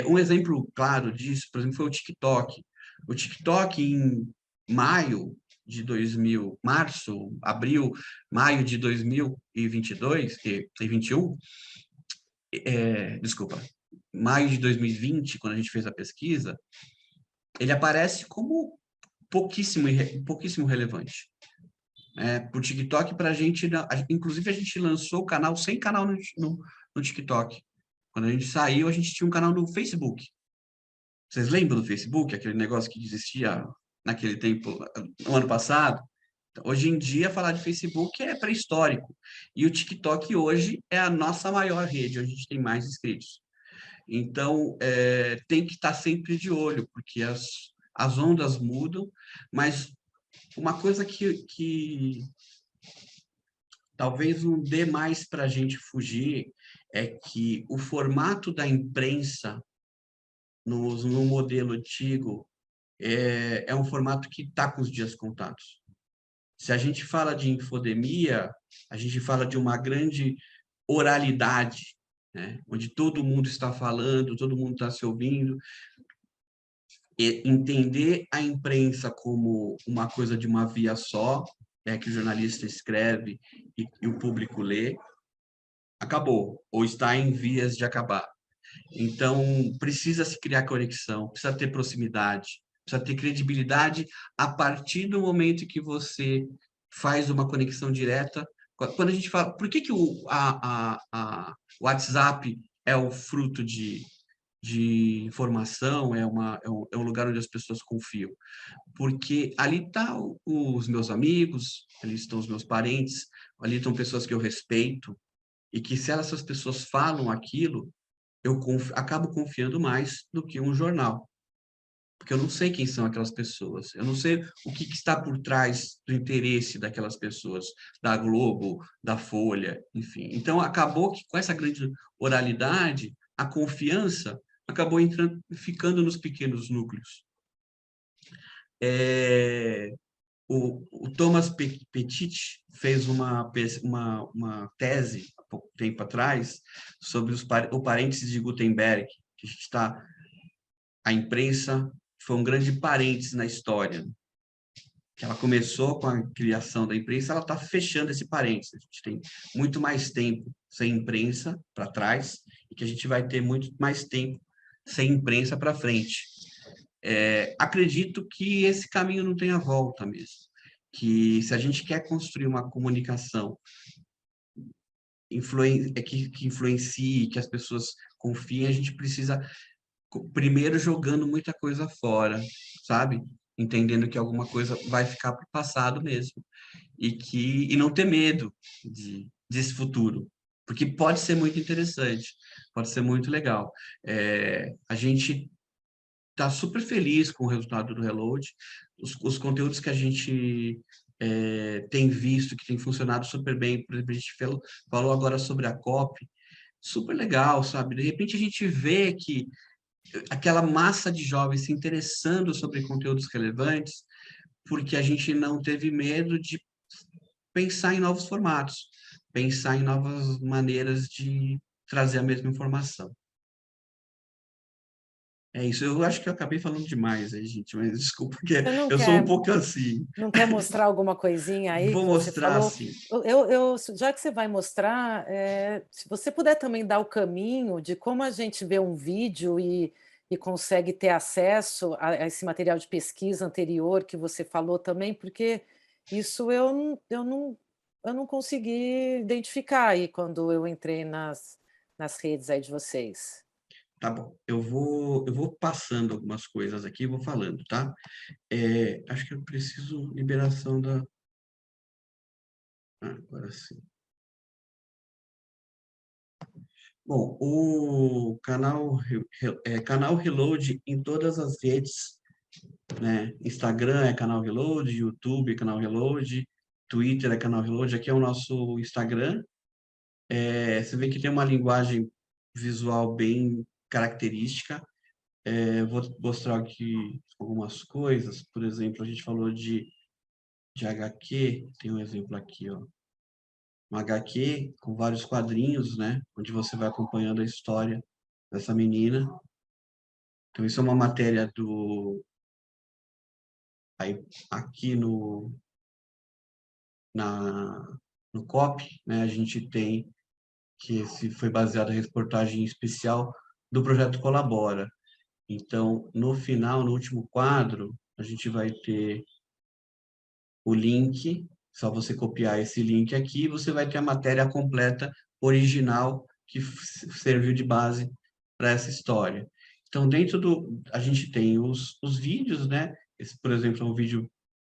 Um exemplo claro disso, por exemplo, foi o TikTok. O TikTok, em maio de 2000, março, abril, maio de 2022 e 21, desculpa, maio de 2020, quando a gente fez a pesquisa, ele aparece como pouquíssimo relevante. Para o TikTok, para a gente, inclusive a gente lançou o canal sem canal no TikTok. Quando a gente saiu, a gente tinha um canal no Facebook. Vocês lembram do Facebook, aquele negócio que existia naquele tempo, no ano passado? Então, hoje em dia, falar de Facebook é pré-histórico. E o TikTok hoje é a nossa maior rede, onde a gente tem mais inscritos. Então, tem que estar sempre de olho, porque as ondas mudam, mas uma coisa que talvez não dê mais para a gente fugir é que o formato da imprensa no modelo antigo é um formato que está com os dias contados. Se a gente fala de infodemia, a gente fala de uma grande oralidade, né? Onde todo mundo está falando, todo mundo está se ouvindo. E entender a imprensa como uma coisa de uma via só, que o jornalista escreve e o público lê, acabou, ou está em vias de acabar. Então, precisa se criar conexão, precisa ter proximidade, precisa ter credibilidade a partir do momento que você faz uma conexão direta. Quando a gente fala, por que o WhatsApp é o fruto de informação, é um lugar onde as pessoas confiam? Porque ali estão os meus amigos, ali estão os meus parentes, ali estão pessoas que eu respeito, e que se essas pessoas falam aquilo, eu acabo confiando mais do que um jornal, porque eu não sei quem são aquelas pessoas, eu não sei o que está por trás do interesse daquelas pessoas, da Globo, da Folha, enfim. Então, acabou que com essa grande oralidade, a confiança acabou ficando nos pequenos núcleos. O Thomas Petit fez uma tese, há pouco tempo atrás, sobre o parênteses de Gutenberg, que a imprensa foi um grande parênteses na história, que ela começou com a criação da imprensa, ela está fechando esse parênteses. A gente tem muito mais tempo sem imprensa para trás e que a gente vai ter muito mais tempo sem imprensa para frente. Acredito que esse caminho não tenha volta mesmo, que se a gente quer construir uma comunicação que influencie, que as pessoas confiem, a gente precisa primeiro jogando muita coisa fora, sabe? Entendendo que alguma coisa vai ficar para o passado mesmo e não ter medo desse futuro, porque pode ser muito interessante, pode ser muito legal. A gente está super feliz com o resultado do Reload, os conteúdos que a gente tem visto, que tem funcionado super bem. Por exemplo, a gente falou agora sobre a COP, super legal, sabe? De repente a gente vê que aquela massa de jovens se interessando sobre conteúdos relevantes, porque a gente não teve medo de pensar em novos formatos, pensar em novas maneiras de trazer a mesma informação. É isso, eu acho que eu acabei falando demais aí, gente, mas desculpa, porque eu sou um pouco assim. Não quer mostrar alguma coisinha aí Vou que você mostrar, falou? sim. Já que você vai mostrar, se você puder também dar o caminho de como a gente vê um vídeo e consegue ter acesso a esse material de pesquisa anterior que você falou também, porque isso eu não consegui identificar aí quando eu entrei nas redes aí de vocês. Tá bom, eu vou passando algumas coisas aqui e vou falando, tá? Acho que eu preciso liberação da... agora sim. Bom, o canal Reload em todas as redes, né? Instagram é canal Reload, YouTube é canal Reload, Twitter é Canal Reload, aqui é o nosso Instagram. Você vê que tem uma linguagem visual bem característica. Vou mostrar aqui algumas coisas. Por exemplo, a gente falou de HQ, tem um exemplo aqui, ó. Um HQ com vários quadrinhos, né? Onde você vai acompanhando a história dessa menina. Então, isso é uma matéria do... Aí, aqui no COP, né? A gente tem que esse foi baseado em reportagem especial do Projeto Colabora. Então, no final, no último quadro, a gente vai ter o link, só você copiar esse link aqui, você vai ter a matéria completa, original, que serviu de base para essa história. Então, a gente tem os vídeos, né? Esse, por exemplo, é um vídeo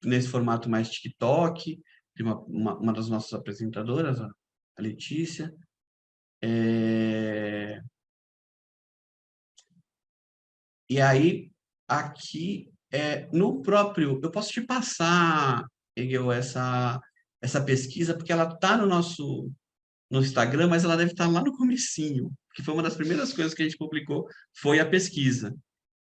nesse formato mais TikTok, de uma das nossas apresentadoras, a Letícia. E aí, aqui, no próprio... Eu posso te passar, Hegel, essa pesquisa, porque ela está no Instagram, mas ela deve estar lá no comecinho, que foi uma das primeiras coisas que a gente publicou, foi a pesquisa.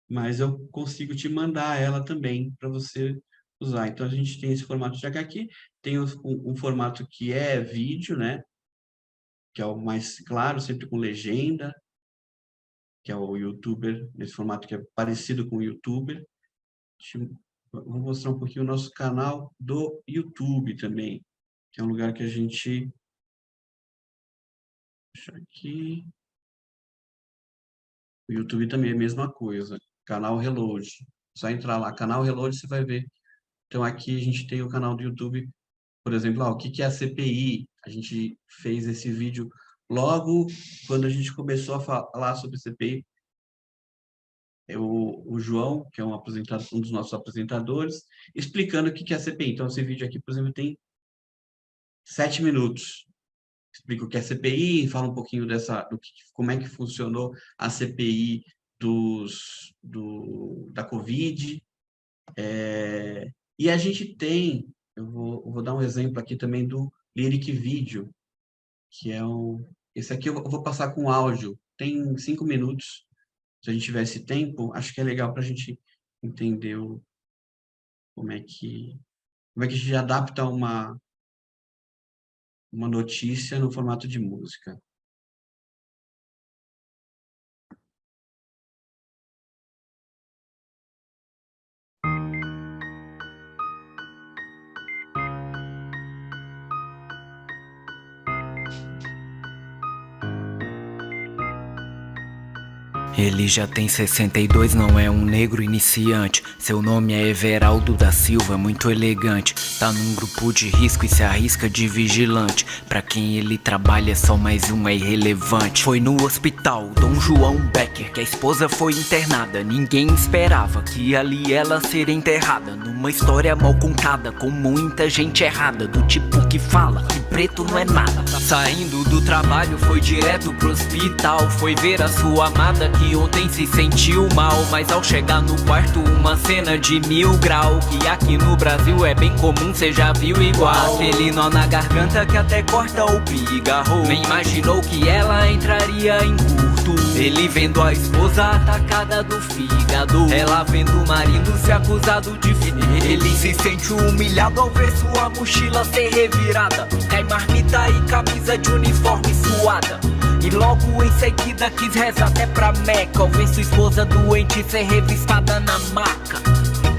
Mas eu consigo te mandar ela também, para você usar. Então, a gente tem esse formato de HQ, tem um formato que é vídeo, né? Que é o mais claro, sempre com legenda, que é o YouTuber, nesse formato que é parecido com o YouTuber. Vou mostrar um pouquinho o nosso canal do YouTube também, que é um lugar que a gente... Deixa aqui... O YouTube também é a mesma coisa, canal Reload. Só entrar lá, canal Reload, você vai ver. Então, aqui a gente tem o canal do YouTube, por exemplo, o que é a CPI? A gente fez esse vídeo logo quando a gente começou a falar sobre CPI. O João, que é um dos nossos apresentadores, explicando o que é a CPI. Então, esse vídeo aqui, por exemplo, tem 7 minutos. Explica o que é a CPI, fala um pouquinho como é que funcionou a CPI da Covid. E a gente tem, eu vou dar um exemplo aqui também do Lyric Video, que é esse aqui eu vou passar com áudio, tem 5 minutos. Se a gente tivesse tempo, acho que é legal para a gente entender como é que a gente adapta uma notícia no formato de música. Ele já tem 62, não é um negro iniciante. Seu nome é Everaldo da Silva, muito elegante. Tá num grupo de risco e se arrisca de vigilante. Pra quem ele trabalha, só mais um é irrelevante. Foi no hospital Dom João Becker que a esposa foi internada. Ninguém esperava que ali ela seria enterrada. Numa história mal contada, com muita gente errada, do tipo que fala que preto não é nada. Saindo do trabalho foi direto pro hospital. Foi ver a sua amada que ontem se sentiu mal, mas ao chegar no quarto uma cena de 1000 grau, que aqui no Brasil é bem comum, cê já viu igual. Aquele nó na garganta que até corta o pigarro, nem imaginou que ela entraria em curto. Ele vendo a esposa atacada do fígado, ela vendo o marido se acusado de furto. Ele se sente humilhado ao ver sua mochila ser revirada, cai marmita e camisa de uniforme suada. E logo em seguida quis rezar até pra Meca, ao ver sua esposa doente ser revistada na maca.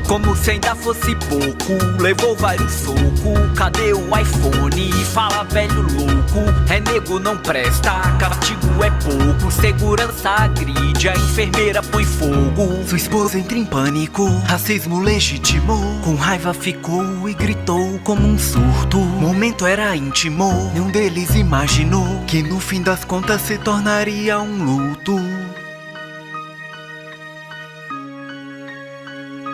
Como se ainda fosse pouco, levou vários socos. Cadê o iPhone? Fala velho louco, é nego não presta, castigo é pouco. Segurança agride, a enfermeira põe fogo. Sua esposa entra em pânico, racismo legitimou. Com raiva ficou e gritou como um surto. Momento era íntimo, nenhum deles imaginou que no fim das contas se tornaria um luto.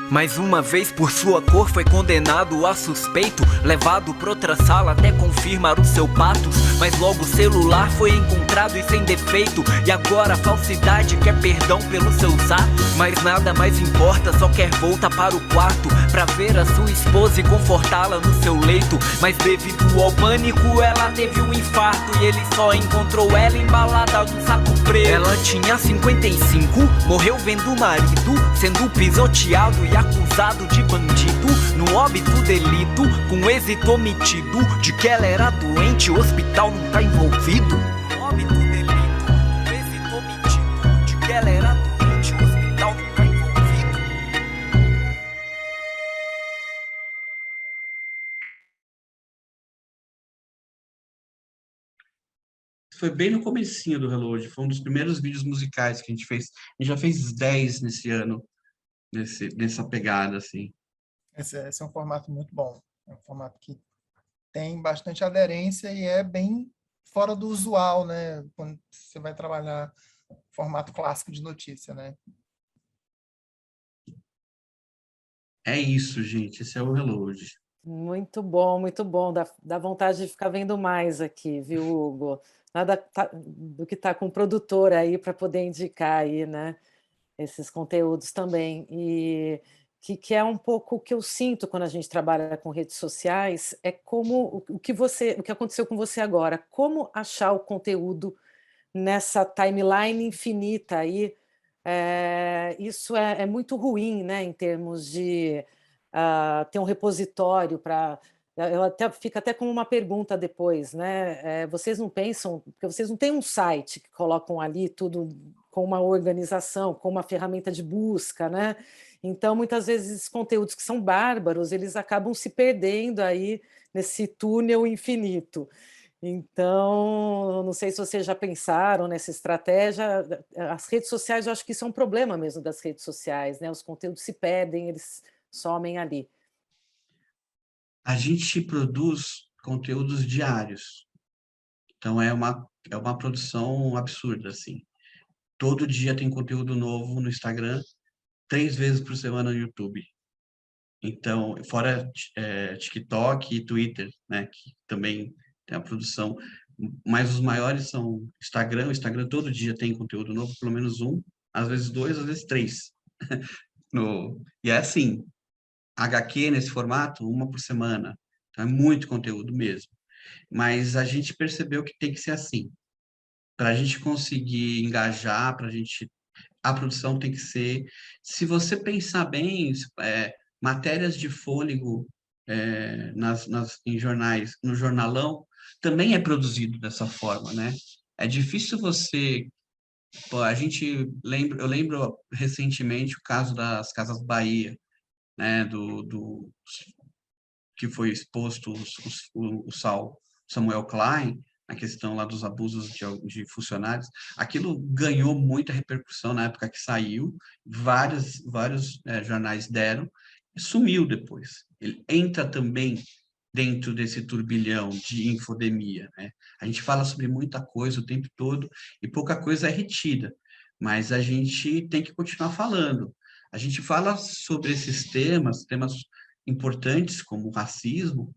Mais uma vez por sua cor foi condenado a suspeito, levado pra outra sala até confirmar o seu patos. Mas logo o celular foi encontrado e sem defeito, e agora a falsidade quer perdão pelos seus atos. Mas nada mais importa, só quer voltar para o quarto pra ver a sua esposa e confortá-la no seu leito. Mas devido ao pânico ela teve um infarto, e ele só encontrou ela embalada num saco preto. Ela tinha 55, morreu vendo o marido sendo pisoteado e acusado de bandido. No óbito delito, com êxito omitido, de que ela era doente, o hospital não tá envolvido. No óbito delito, com êxito omitido, de que ela era doente, o hospital não tá envolvido. Foi bem no comecinho do Reload, foi um dos primeiros vídeos musicais que a gente fez. A gente já fez 10 nesse ano, nessa pegada, assim. Esse é um formato muito bom. É um formato que tem bastante aderência e é bem fora do usual, né? Quando você vai trabalhar formato clássico de notícia, né? É isso, gente. Esse é o Reload. Muito bom, muito bom. Dá vontade de ficar vendo mais aqui, viu, Hugo? Nada do que tá com o produtor aí para poder indicar aí, né? Esses conteúdos também. E que é um pouco o que eu sinto quando a gente trabalha com redes sociais, é como o que aconteceu com você agora, como achar o conteúdo nessa timeline infinita aí. Isso é muito ruim, né, em termos de ter um repositório para... Fica até como uma pergunta depois, né? Vocês não pensam, porque vocês não têm um site que colocam ali tudo com uma organização, com uma ferramenta de busca, né? Então, muitas vezes, esses conteúdos que são bárbaros, eles acabam se perdendo aí nesse túnel infinito. Então, não sei se vocês já pensaram nessa estratégia. As redes sociais, eu acho que isso é um problema mesmo das redes sociais, né? Os conteúdos se perdem, eles somem ali. A gente produz conteúdos diários. Então, é uma produção absurda, assim. Todo dia tem conteúdo novo no Instagram, 3 vezes por semana no YouTube. Então, fora TikTok e Twitter, né, que também tem a produção, mas os maiores são Instagram. O Instagram todo dia tem conteúdo novo, pelo menos um, às vezes 2, às vezes 3. E é assim, HQ nesse formato, uma por semana. Então, é muito conteúdo mesmo. Mas a gente percebeu que tem que ser assim. Para a gente conseguir engajar, a produção tem que ser... Se você pensar bem, matérias de fôlego em jornais, no jornalão, também é produzido dessa forma, né? É difícil você... Pô, eu lembro recentemente o caso das Casas Bahia, né? Que foi exposto o Samuel Klein, a questão lá dos abusos de funcionários. Aquilo ganhou muita repercussão na época que saiu, vários jornais deram, e sumiu depois. Ele entra também dentro desse turbilhão de infodemia, né? A gente fala sobre muita coisa o tempo todo e pouca coisa é retida, mas a gente tem que continuar falando. A gente fala sobre esses temas importantes como o racismo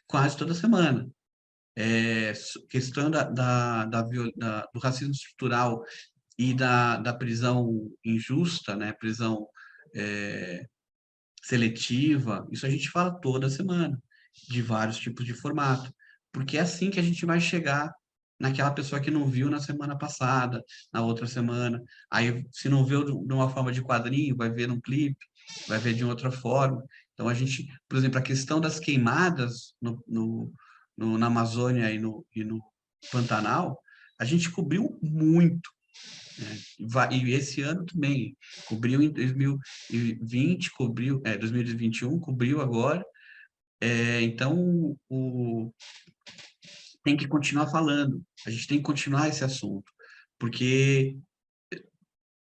quase toda semana. Questão do racismo estrutural e da prisão injusta, né? Prisão seletiva, isso a gente fala toda semana, de vários tipos de formato, porque é assim que a gente vai chegar naquela pessoa que não viu na semana passada, na outra semana. Aí, se não viu de uma forma de quadrinho, vai ver num clipe, vai ver de outra forma. Então, a gente, por exemplo, a questão das queimadas na Amazônia e no Pantanal, a gente cobriu muito, né? E esse ano também, cobriu em 2020, 2021, cobriu agora. Então, tem que continuar falando, a gente tem que continuar esse assunto, porque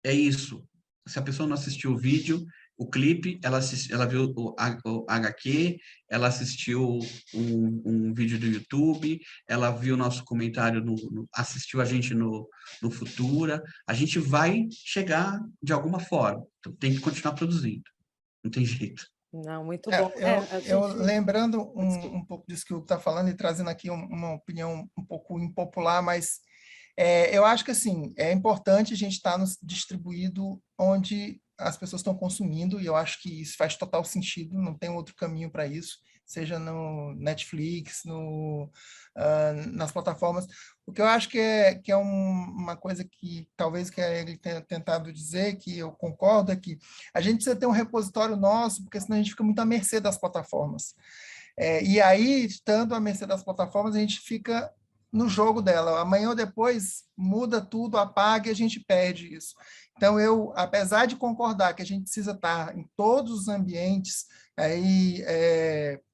é isso. Se a pessoa não assistiu o vídeo, o clipe, ela viu o HQ, ela assistiu um vídeo do YouTube, ela viu o nosso comentário, assistiu a gente no Futura, a gente vai chegar de alguma forma. Então, tem que continuar produzindo. não tem jeito. Não, muito bom. Eu lembrando um pouco disso que o Hugo está falando e trazendo aqui uma opinião um pouco impopular, mas eu acho que assim, é importante a gente estar distribuído onde as pessoas estão consumindo, e eu acho que isso faz total sentido, não tem outro caminho para isso, seja no Netflix, nas plataformas. O que eu acho que é uma coisa que talvez que ele tenha tentado dizer, que eu concordo, é que a gente precisa ter um repositório nosso, porque senão a gente fica muito à mercê das plataformas. E aí, estando à mercê das plataformas, a gente fica no jogo dela. Amanhã ou depois muda tudo, apaga e a gente perde isso. Então, apesar de concordar que a gente precisa estar em todos os ambientes aí,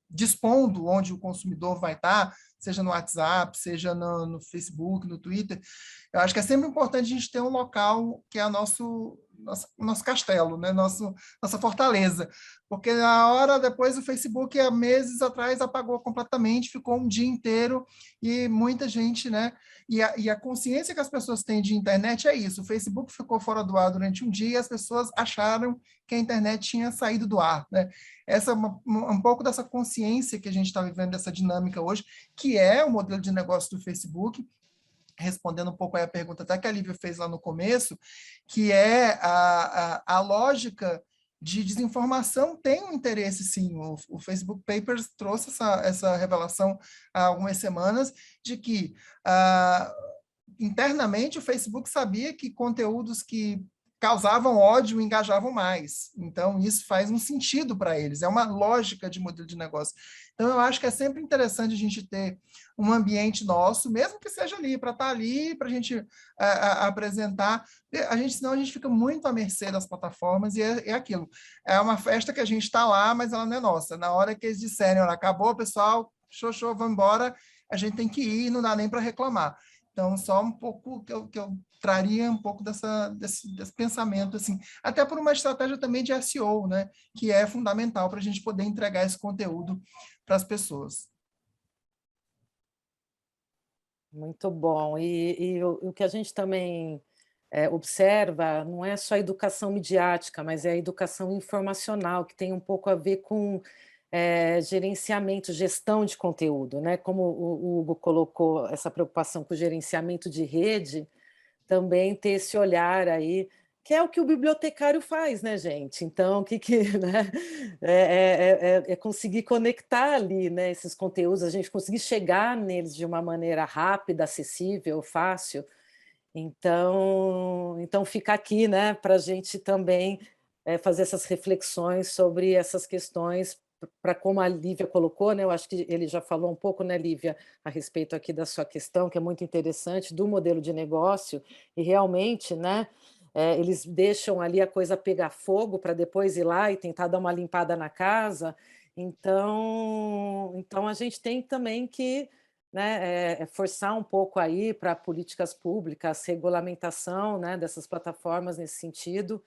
dispondo onde o consumidor vai estar, seja no WhatsApp, seja no Facebook, no Twitter, eu acho que é sempre importante a gente ter um local que é nosso castelo, né? Nossa fortaleza. Porque na hora depois o Facebook, há meses atrás, apagou completamente, ficou um dia inteiro e muita gente, né? E a consciência que as pessoas têm de internet é isso. O Facebook ficou fora do ar durante um dia e as pessoas acharam que a internet tinha saído do ar, né? Essa é um pouco dessa consciência que a gente está vivendo, dessa dinâmica hoje, que é o modelo de negócio do Facebook, respondendo um pouco aí a pergunta até que a Lívia fez lá no começo, que é a lógica de desinformação tem um interesse, sim. O Facebook Papers trouxe essa revelação há algumas semanas de que internamente o Facebook sabia que conteúdos que causavam ódio engajavam mais. Então, isso faz um sentido para eles, é uma lógica de modelo de negócio. Então, eu acho que é sempre interessante a gente ter um ambiente nosso, mesmo que seja ali, para estar ali, para a gente apresentar. Senão a gente fica muito à mercê das plataformas, e é aquilo. É uma festa que a gente está lá, mas ela não é nossa. Na hora que eles disserem, olha, acabou, pessoal, show, vamos embora, a gente tem que ir, não dá nem para reclamar. Então, só um pouco que eu traria um pouco desse pensamento, assim, até por uma estratégia também de SEO, né, que é fundamental para a gente poder entregar esse conteúdo para as pessoas. Muito bom. E o que a gente também observa não é só a educação midiática, mas é a educação informacional, que tem um pouco a ver com gerenciamento, gestão de conteúdo, né? Como o Hugo colocou essa preocupação com o gerenciamento de rede, também ter esse olhar aí, que é o que o bibliotecário faz, né, gente? Então, né? É conseguir conectar ali, né, esses conteúdos, a gente conseguir chegar neles de uma maneira rápida, acessível, fácil. Então fica aqui, né, para a gente também fazer essas reflexões sobre essas questões, para como a Lívia colocou, né, eu acho que ele já falou um pouco, né, Lívia, a respeito aqui da sua questão, que é muito interessante, do modelo de negócio, e realmente, né, eles deixam ali a coisa pegar fogo para depois ir lá e tentar dar uma limpada na casa. Então a gente tem também que, né, forçar um pouco aí para políticas públicas, regulamentação, né, dessas plataformas nesse sentido.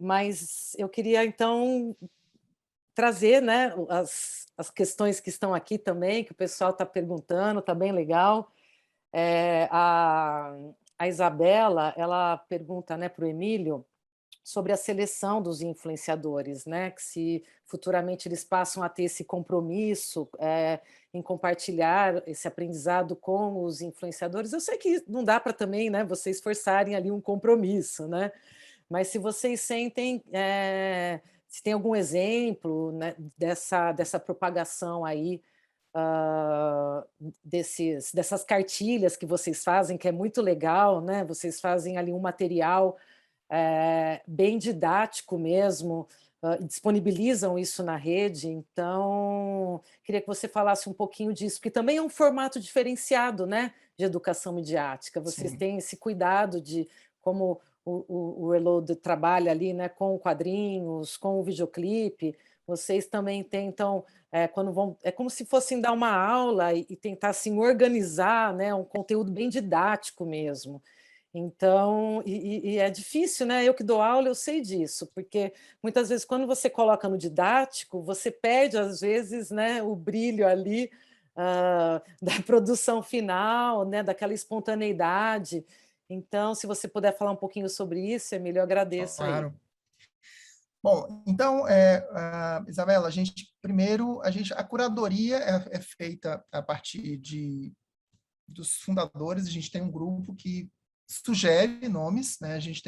Mas eu queria, então, trazer, né, as questões que estão aqui também, que o pessoal está perguntando, está bem legal. A Isabela, ela pergunta, né, para o Emílio sobre a seleção dos influenciadores, né, que se futuramente eles passam a ter esse compromisso em compartilhar esse aprendizado com os influenciadores. Eu sei que não dá para também, né, vocês forçarem ali um compromisso, né, mas se vocês sentem, se tem algum exemplo, né, dessa propagação aí, dessas cartilhas que vocês fazem, que é muito legal, né? Vocês fazem ali um material bem didático mesmo, disponibilizam isso na rede. Então, queria que você falasse um pouquinho disso, porque também é um formato diferenciado, né, de educação midiática. Vocês Sim. têm esse cuidado de como o Reload trabalha ali, né, com quadrinhos, com o videoclipe. Vocês também tentam, quando vão, é como se fossem dar uma aula e tentar assim, organizar, né, um conteúdo bem didático mesmo. Então, e é difícil, né? Eu que dou aula, eu sei disso, porque muitas vezes quando você coloca no didático, você perde, às vezes, né, o brilho ali da produção final, né, daquela espontaneidade. Então, se você puder falar um pouquinho sobre isso, Emílio, eu agradeço aí. Claro. Bom, então, Isabela, a curadoria é feita a partir dos fundadores. A gente tem um grupo que sugere nomes, né? A gente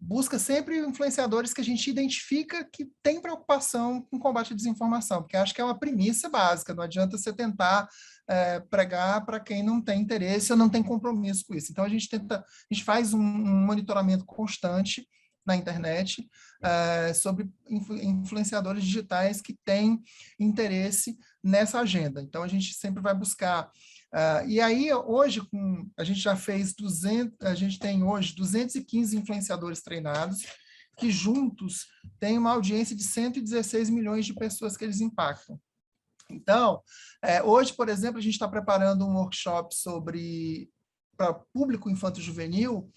busca sempre influenciadores que a gente identifica que tem preocupação com o combate à desinformação, porque acho que é uma premissa básica, não adianta você tentar pregar para quem não tem interesse ou não tem compromisso com isso. Então, a gente faz um monitoramento constante na internet sobre influenciadores digitais que têm interesse nessa agenda. Então, a gente sempre vai buscar. E aí, hoje, a gente já fez a gente tem hoje 215 influenciadores treinados, que juntos têm uma audiência de 116 milhões de pessoas que eles impactam. Então, hoje, por exemplo, a gente está preparando um workshop para público infanto-juvenil.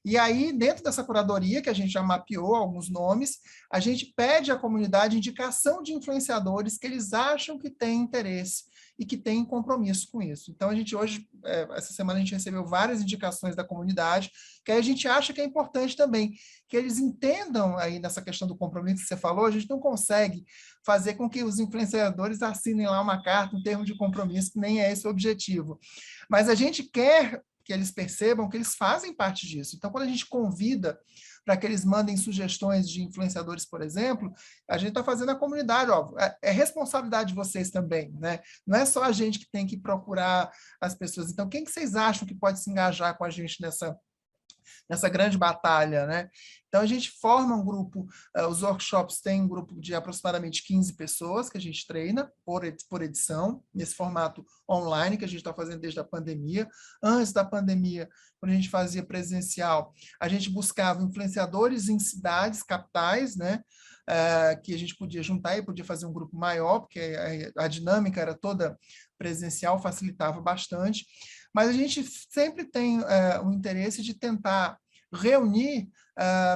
E aí, dentro dessa curadoria, que a gente já mapeou alguns nomes, a gente pede à comunidade indicação de influenciadores que eles acham que têm interesse e que têm compromisso com isso. Então, a gente hoje, essa semana, a gente recebeu várias indicações da comunidade, que aí a gente acha que é importante também que eles entendam aí nessa questão do compromisso que você falou. A gente não consegue fazer com que os influenciadores assinem lá uma carta, um termo de compromisso, que nem é esse o objetivo. Mas a gente quer que eles percebam que eles fazem parte disso. Então, quando a gente convida para que eles mandem sugestões de influenciadores, por exemplo, a gente está fazendo a comunidade, é responsabilidade de vocês também, né? Não é só a gente que tem que procurar as pessoas. Então, quem que vocês acham que pode se engajar com a gente nessa grande batalha, né? Então, a gente forma um grupo, os workshops têm um grupo de aproximadamente 15 pessoas que a gente treina por edição, nesse formato online que a gente está fazendo desde a pandemia. Antes da pandemia, quando a gente fazia presencial, a gente buscava influenciadores em cidades, capitais, né? Que a gente podia juntar e podia fazer um grupo maior, porque a dinâmica era toda presencial, facilitava bastante. Mas a gente sempre tem o interesse de tentar reunir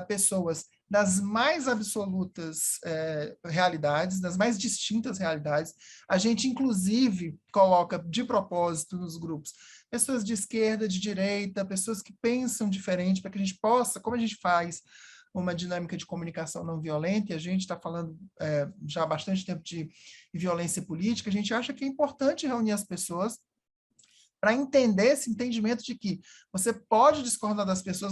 pessoas das mais absolutas realidades, das mais distintas realidades. A gente, inclusive, coloca de propósito nos grupos pessoas de esquerda, de direita, pessoas que pensam diferente, para que a gente possa, como a gente faz uma dinâmica de comunicação não violenta, e a gente está falando já há bastante tempo de violência política, a gente acha que é importante reunir as pessoas para entender esse entendimento de que você pode discordar das pessoas,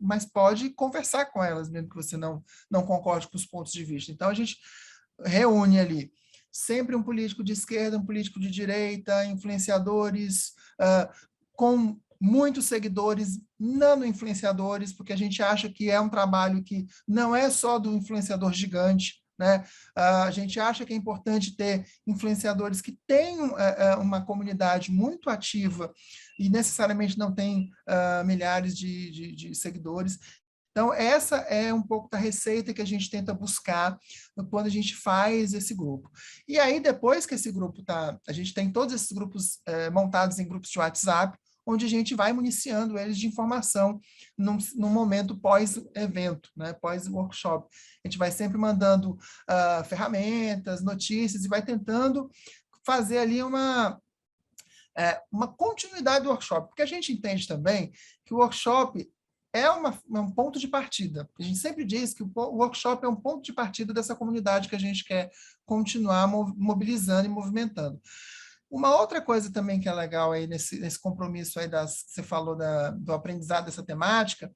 mas pode conversar com elas, mesmo que você não concorde com os pontos de vista. Então, a gente reúne ali sempre um político de esquerda, um político de direita, influenciadores com muitos seguidores, nano-influenciadores, porque a gente acha que é um trabalho que não é só do influenciador gigante, né? A gente acha que é importante ter influenciadores que tenham uma comunidade muito ativa e necessariamente não tem milhares de seguidores. Então, essa é um pouco da receita que a gente tenta buscar quando a gente faz esse grupo. E aí, depois que esse grupo a gente tem todos esses grupos montados em grupos de WhatsApp, onde a gente vai municiando eles de informação num momento pós-evento, né, pós-workshop. A gente vai sempre mandando ferramentas, notícias, e vai tentando fazer ali uma continuidade do workshop, porque a gente entende também que o workshop é um ponto de partida. A gente sempre diz que o workshop é um ponto de partida dessa comunidade que a gente quer continuar mobilizando e movimentando. Uma outra coisa também que é legal aí nesse compromisso aí que você falou do aprendizado dessa temática,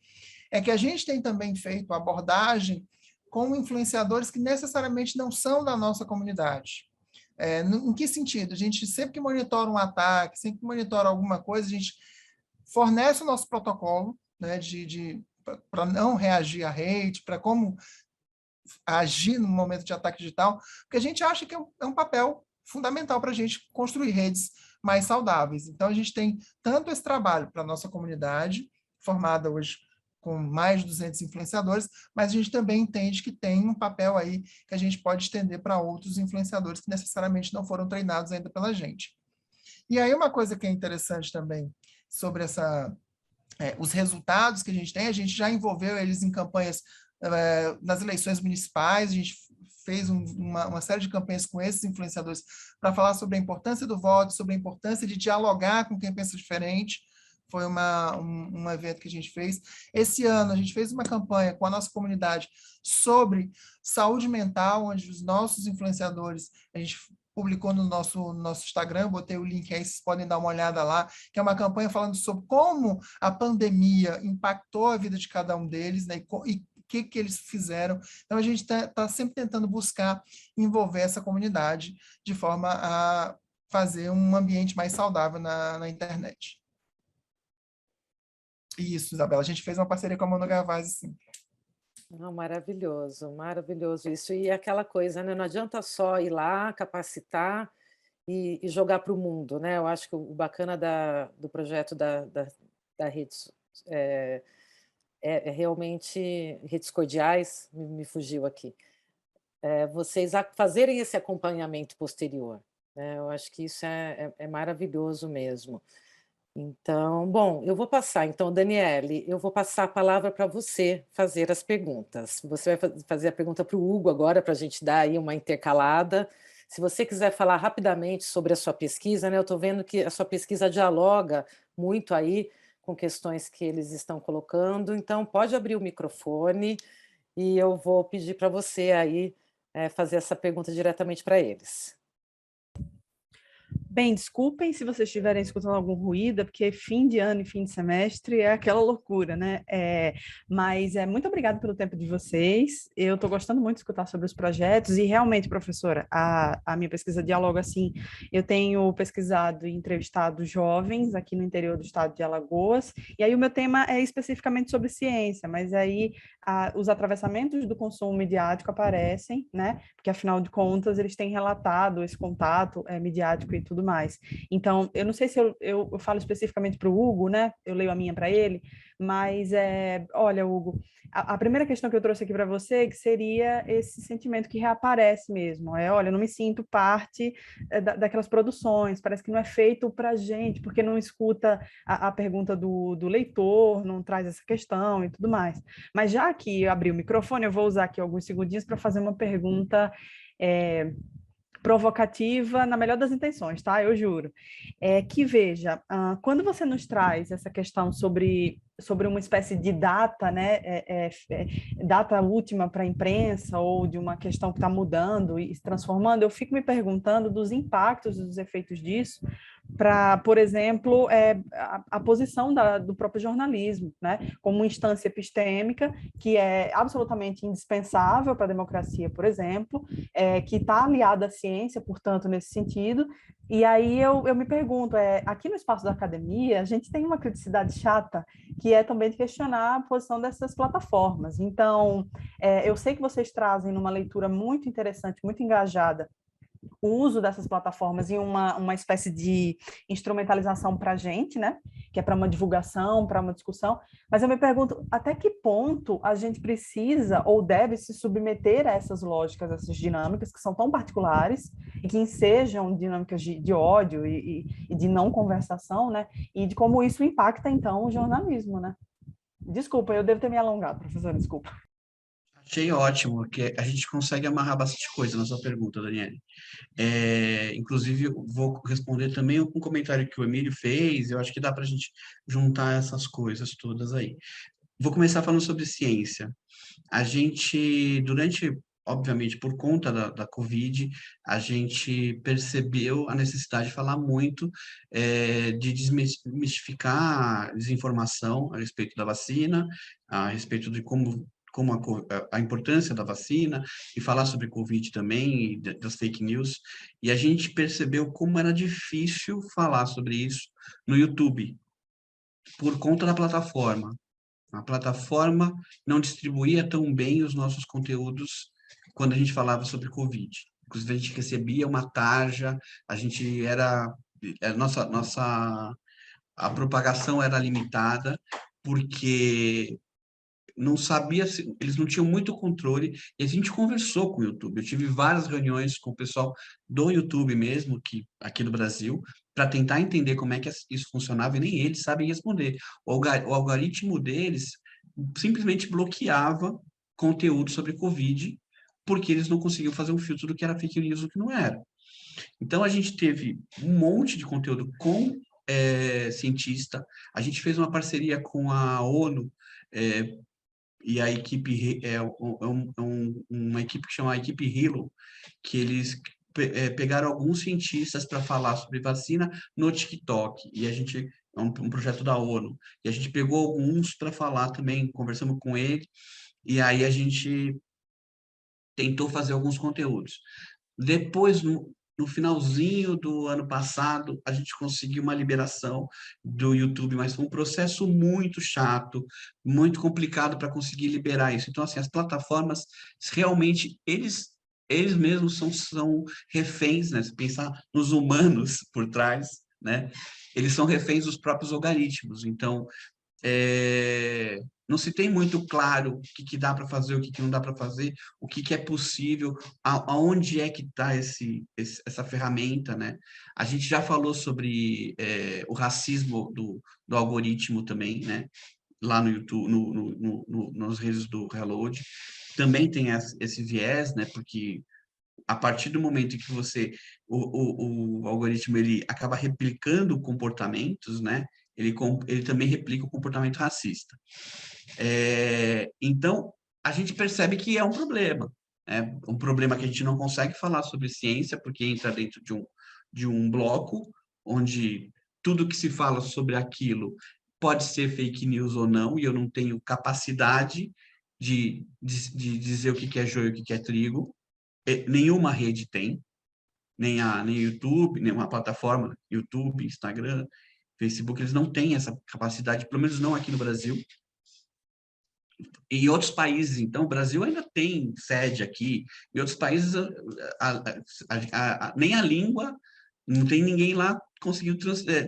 é que a gente tem também feito abordagem com influenciadores que necessariamente não são da nossa comunidade. Em que sentido? A gente sempre que monitora um ataque, sempre que monitora alguma coisa, a gente fornece o nosso protocolo, né, para não reagir a hate, para como agir no momento de ataque digital, porque a gente acha que é um papel fundamental para a gente construir redes mais saudáveis. Então, a gente tem tanto esse trabalho para a nossa comunidade, formada hoje com mais de 200 influenciadores, mas a gente também entende que tem um papel aí que a gente pode estender para outros influenciadores que necessariamente não foram treinados ainda pela gente. E aí, uma coisa que é interessante também sobre os resultados que a gente já envolveu eles em campanhas nas eleições municipais, a gente fez uma série de campanhas com esses influenciadores para falar sobre a importância do voto, sobre a importância de dialogar com quem pensa diferente. foi um evento que a gente fez. Esse ano, a gente fez uma campanha com a nossa comunidade sobre saúde mental, onde os nossos influenciadores, a gente publicou no nosso Instagram, eu botei o link aí, vocês podem dar uma olhada lá, que é uma campanha falando sobre como a pandemia impactou a vida de cada um deles, né, e o que eles fizeram. Então, a gente está sempre tentando buscar envolver essa comunidade de forma a fazer um ambiente mais saudável na internet. Isso, Isabela, a gente fez uma parceria com a Manu Gavazzi, sim. Não, maravilhoso, maravilhoso isso. E aquela coisa, né? Não adianta só ir lá, capacitar e jogar para o mundo, né? Eu acho que o bacana do projeto da rede é realmente redes cordiais, me fugiu aqui. Vocês fazerem esse acompanhamento posterior, né? Eu acho que isso é maravilhoso mesmo. Então, bom, eu vou passar. Então, Daniele, eu vou passar a palavra para você fazer as perguntas. Você vai fazer a pergunta para o Hugo agora, para a gente dar aí uma intercalada. Se você quiser falar rapidamente sobre a sua pesquisa, né? Eu estou vendo que a sua pesquisa dialoga muito aí com questões que eles estão colocando. Então, pode abrir o microfone e eu vou pedir para você aí fazer essa pergunta diretamente para eles. Bem, desculpem se vocês estiverem escutando algum ruído, porque fim de ano e fim de semestre é aquela loucura, né? Mas muito obrigada pelo tempo de vocês. Eu estou gostando muito de escutar sobre os projetos e realmente, professora, a minha pesquisa dialoga assim. Eu tenho pesquisado e entrevistado jovens aqui no interior do estado de Alagoas, e aí o meu tema é especificamente sobre ciência, mas aí os atravessamentos do consumo midiático aparecem, né? Porque afinal de contas eles têm relatado esse contato midiático e tudo mais. Então, eu não sei se eu falo especificamente para o Hugo, né? Eu leio a minha para ele, mas, olha, Hugo, a primeira questão que eu trouxe aqui para você que seria esse sentimento que reaparece mesmo. Olha, eu não me sinto parte daquelas produções, parece que não é feito para a gente, porque não escuta a pergunta do leitor, não traz essa questão e tudo mais. Mas já que eu abri o microfone, eu vou usar aqui alguns segundinhos para fazer uma pergunta provocativa na melhor das intenções, tá? Eu juro. Que veja, quando você nos traz essa questão sobre uma espécie de data, né? Data última para a imprensa ou de uma questão que está mudando e se transformando, eu fico me perguntando dos impactos e dos efeitos disso para, por exemplo, a posição do próprio jornalismo, né? Como uma instância epistêmica que é absolutamente indispensável para a democracia, por exemplo, que está aliada à ciência, portanto, nesse sentido. E aí eu me pergunto, aqui no espaço da academia, a gente tem uma criticidade chata, que é também de questionar a posição dessas plataformas. Então, eu sei que vocês trazem numa leitura muito interessante, muito engajada, o uso dessas plataformas em uma espécie de instrumentalização para a gente, né? Que é para uma divulgação, para uma discussão, mas eu me pergunto até que ponto a gente precisa ou deve se submeter a essas lógicas, essas dinâmicas que são tão particulares e que ensejam dinâmicas de ódio e de não conversação, né? E de como isso impacta, então, o jornalismo, né? Desculpa, eu devo ter me alongado, professora, desculpa. Achei ótimo, que a gente consegue amarrar bastante coisa na sua pergunta, Daniele. Inclusive, eu vou responder também um comentário que o Emílio fez, eu acho que dá para a gente juntar essas coisas todas aí. Vou começar falando sobre ciência. A gente, obviamente, por conta da Covid, a gente percebeu a necessidade de falar muito, de desmistificar desinformação a respeito da vacina, a respeito de como a importância da vacina, e falar sobre Covid também, e das fake news, e a gente percebeu como era difícil falar sobre isso no YouTube, por conta da plataforma. A plataforma não distribuía tão bem os nossos conteúdos quando a gente falava sobre Covid. Inclusive, a gente recebia uma tarja, a propagação era limitada, porque não sabia, eles não tinham muito controle, e a gente conversou com o YouTube. Eu tive várias reuniões com o pessoal do YouTube mesmo, aqui no Brasil, para tentar entender como é que isso funcionava, e nem eles sabem responder. O algoritmo deles simplesmente bloqueava conteúdo sobre Covid, porque eles não conseguiam fazer um filtro do que era fake news e do que não era. Então, a gente teve um monte de conteúdo com cientista. A gente fez uma parceria com a ONU, e a equipe uma equipe que chama a equipe Hilo, que eles pegaram alguns cientistas para falar sobre vacina no TikTok, e a gente é um projeto da ONU, e a gente pegou alguns para falar também, conversamos com ele, e aí a gente tentou fazer alguns conteúdos. Depois, no finalzinho do ano passado, a gente conseguiu uma liberação do YouTube, mas foi um processo muito chato, muito complicado para conseguir liberar isso. Então, assim, as plataformas, realmente, eles mesmos são reféns, né? Se pensar nos humanos por trás, né? Eles são reféns dos próprios algoritmos. Então, não se tem muito claro o que dá para fazer, o que não dá para fazer, o que é possível, aonde é que está essa ferramenta, né? A gente já falou sobre o racismo do algoritmo também, né? Lá no YouTube, nos redes do Reload, também tem esse viés, né? Porque a partir do momento em que o algoritmo ele acaba replicando comportamentos, né? Ele também replica o comportamento racista. Então, a gente percebe que é um problema. É um problema que a gente não consegue falar sobre ciência, porque entra dentro de um bloco, onde tudo que se fala sobre aquilo pode ser fake news ou não, e eu não tenho capacidade de dizer o que é joio e o que é trigo. Nenhuma rede tem, nem YouTube, nenhuma plataforma, YouTube, Instagram, Facebook, eles não têm essa capacidade, pelo menos não aqui no Brasil. Em outros países, então, o Brasil ainda tem sede aqui, em outros países, nem a língua, não tem ninguém lá conseguindo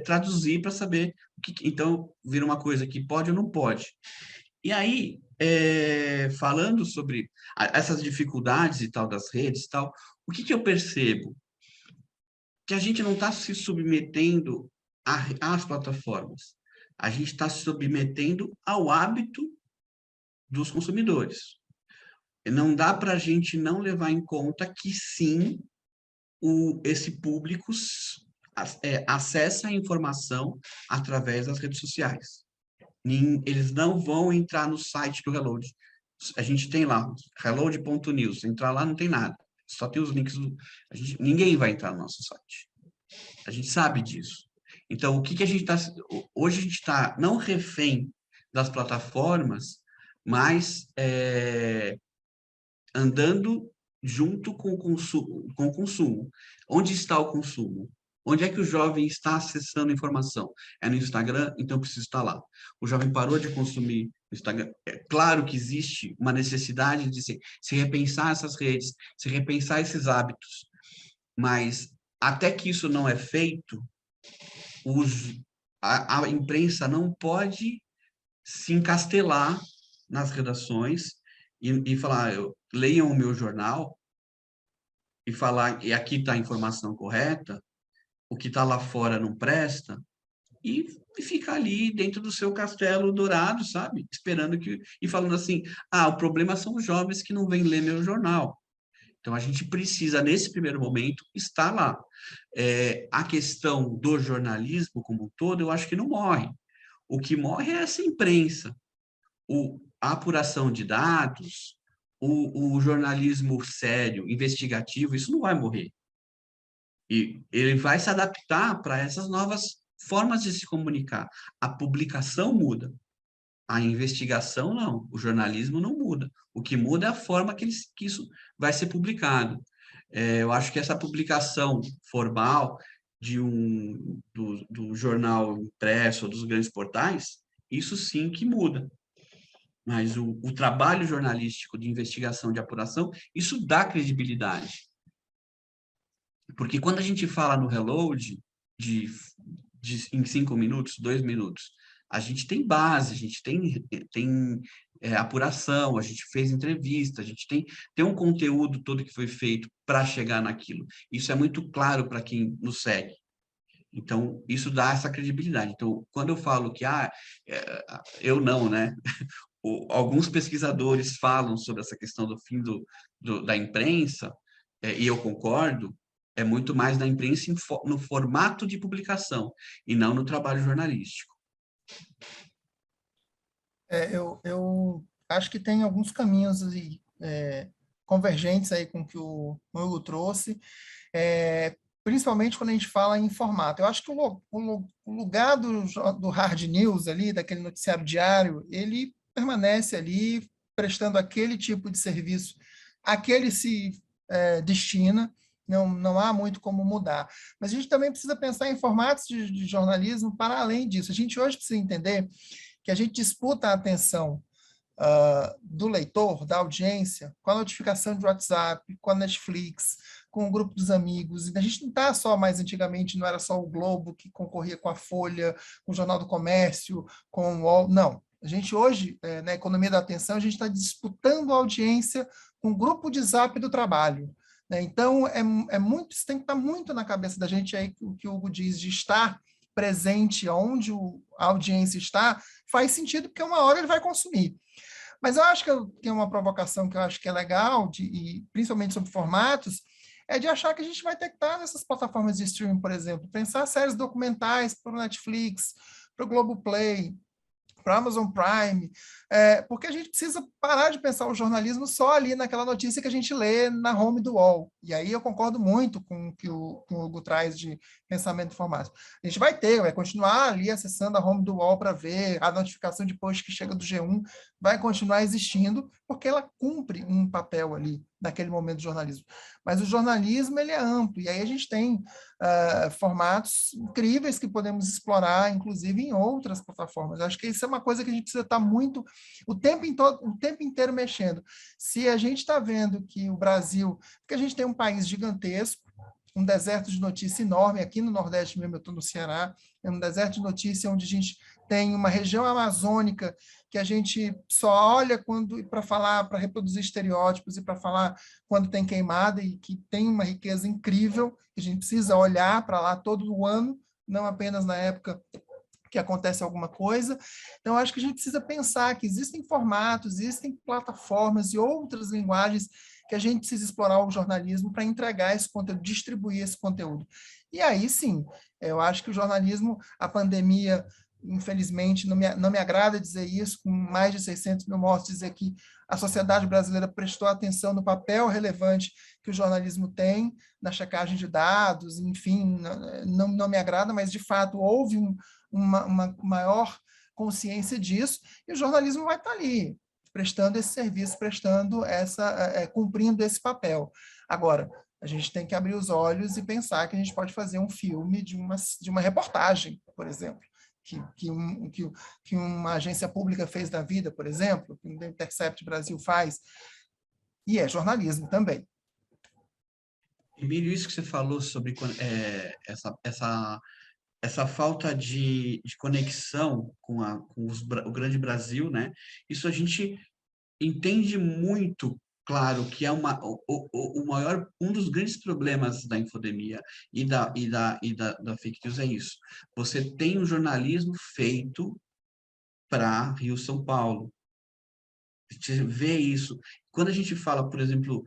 traduzir para saber então, vira uma coisa que pode ou não pode. E aí, falando sobre essas dificuldades e tal das redes e tal, o que eu percebo? Que a gente não está se submetendo às plataformas. A gente está se submetendo ao hábito dos consumidores. Não dá para a gente não levar em conta que, sim, esse público acessa a informação através das redes sociais. Eles não vão entrar no site do Reload. A gente tem lá, reload.news. Entrar lá não tem nada. Só tem os links. Ninguém vai entrar no nosso site. A gente sabe disso. Então, o que a gente está... Hoje a gente está não refém das plataformas, mas andando junto com o consumo. Onde está o consumo? Onde é que o jovem está acessando informação? É no Instagram, então precisa estar lá. O jovem parou de consumir no Instagram. É claro que existe uma necessidade de se repensar essas redes, se repensar esses hábitos, mas até que isso não é feito, a imprensa não pode se encastelar nas redações e falar, leiam o meu jornal, e falar, e aqui está a informação correta, o que está lá fora não presta, e ficar ali dentro do seu castelo dourado, sabe? Esperando e falando assim, o problema são os jovens que não vêm ler meu jornal. Então, a gente precisa, nesse primeiro momento, estar lá. A questão do jornalismo como um todo, eu acho que não morre. O que morre é essa imprensa. A apuração de dados, o jornalismo sério, investigativo, isso não vai morrer. E ele vai se adaptar para essas novas formas de se comunicar. A publicação muda, a investigação não, o jornalismo não muda. O que muda é a forma que isso vai ser publicado. Eu acho que essa publicação formal do jornal impresso ou dos grandes portais, isso sim que muda. Mas o trabalho jornalístico de investigação, de apuração, isso dá credibilidade. Porque quando a gente fala no Reload, em 5 minutos, 2 minutos, a gente tem base, a gente tem apuração, a gente fez entrevista, a gente tem um conteúdo todo que foi feito para chegar naquilo. Isso é muito claro para quem nos segue. Então, isso dá essa credibilidade. Então, quando eu falo que, eu não, né? Alguns pesquisadores falam sobre essa questão do fim da imprensa, e eu concordo, é muito mais na imprensa no formato de publicação e não no trabalho jornalístico. Eu acho que tem alguns caminhos convergentes aí com o que o Hugo trouxe, principalmente quando a gente fala em formato. Eu acho que o lugar do hard news ali, daquele noticiário diário, ele permanece ali prestando aquele tipo de serviço a que ele se destina, não há muito como mudar. Mas a gente também precisa pensar em formatos de jornalismo para além disso. A gente hoje precisa entender que a gente disputa a atenção do leitor, da audiência, com a notificação de WhatsApp, com a Netflix, com o grupo dos amigos. E a gente não está só mais antigamente, não era só o Globo que concorria com a Folha, com o Jornal do Comércio, com o UOL. Não. A gente hoje, na economia da atenção, a gente está disputando a audiência com o grupo de Zap do trabalho. Então, isso tem que estar muito na cabeça da gente aí, o que o Hugo diz, de estar presente onde a audiência está, faz sentido, porque uma hora ele vai consumir. Mas eu acho que tem uma provocação que eu acho que é legal, e principalmente sobre formatos, é de achar que a gente vai ter que estar nessas plataformas de streaming, por exemplo, pensar séries documentais para o Netflix, para o Globoplay, para o Amazon Prime, porque a gente precisa parar de pensar o jornalismo só ali naquela notícia que a gente lê na home do UOL. E aí eu concordo muito com o que o Hugo traz de pensamento de formato. A gente vai continuar ali acessando a home do UOL para ver a notificação de post que chega do G1, vai continuar existindo, porque ela cumpre um papel ali naquele momento do jornalismo. Mas o jornalismo, ele é amplo, e aí a gente tem formatos incríveis que podemos explorar, inclusive em outras plataformas. Eu acho que isso é uma coisa que a gente precisa estar muito, o tempo inteiro mexendo. Se a gente está vendo que o Brasil, porque a gente tem um país gigantesco, um deserto de notícia enorme, aqui no Nordeste mesmo, eu estou no Ceará, é um deserto de notícia onde a gente tem uma região amazônica que a gente só olha para falar, para reproduzir estereótipos e para falar quando tem queimada, e que tem uma riqueza incrível, que a gente precisa olhar para lá todo o ano, não apenas na época que acontece alguma coisa. Então, acho que a gente precisa pensar que existem formatos, existem plataformas e outras linguagens que a gente precisa explorar o jornalismo para entregar esse conteúdo, distribuir esse conteúdo. E aí, sim, eu acho que o jornalismo, a pandemia, infelizmente, não me agrada dizer isso, com mais de 600 mil mortos, dizer que a sociedade brasileira prestou atenção no papel relevante que o jornalismo tem na checagem de dados, enfim, não me agrada, mas, de fato, houve uma maior consciência disso, e o jornalismo vai estar ali, prestando esse serviço, cumprindo esse papel. Agora, a gente tem que abrir os olhos e pensar que a gente pode fazer um filme de uma reportagem, por exemplo, que uma agência pública fez da vida, por exemplo, que o Intercept Brasil faz, e é jornalismo também. Emílio, isso que você falou sobre essa falta de conexão com o grande Brasil, né? Isso a gente entende muito, claro, que é um dos grandes problemas da infodemia e da fake news é isso. Você tem um jornalismo feito para Rio-São Paulo. A gente vê isso. Quando a gente fala, por exemplo,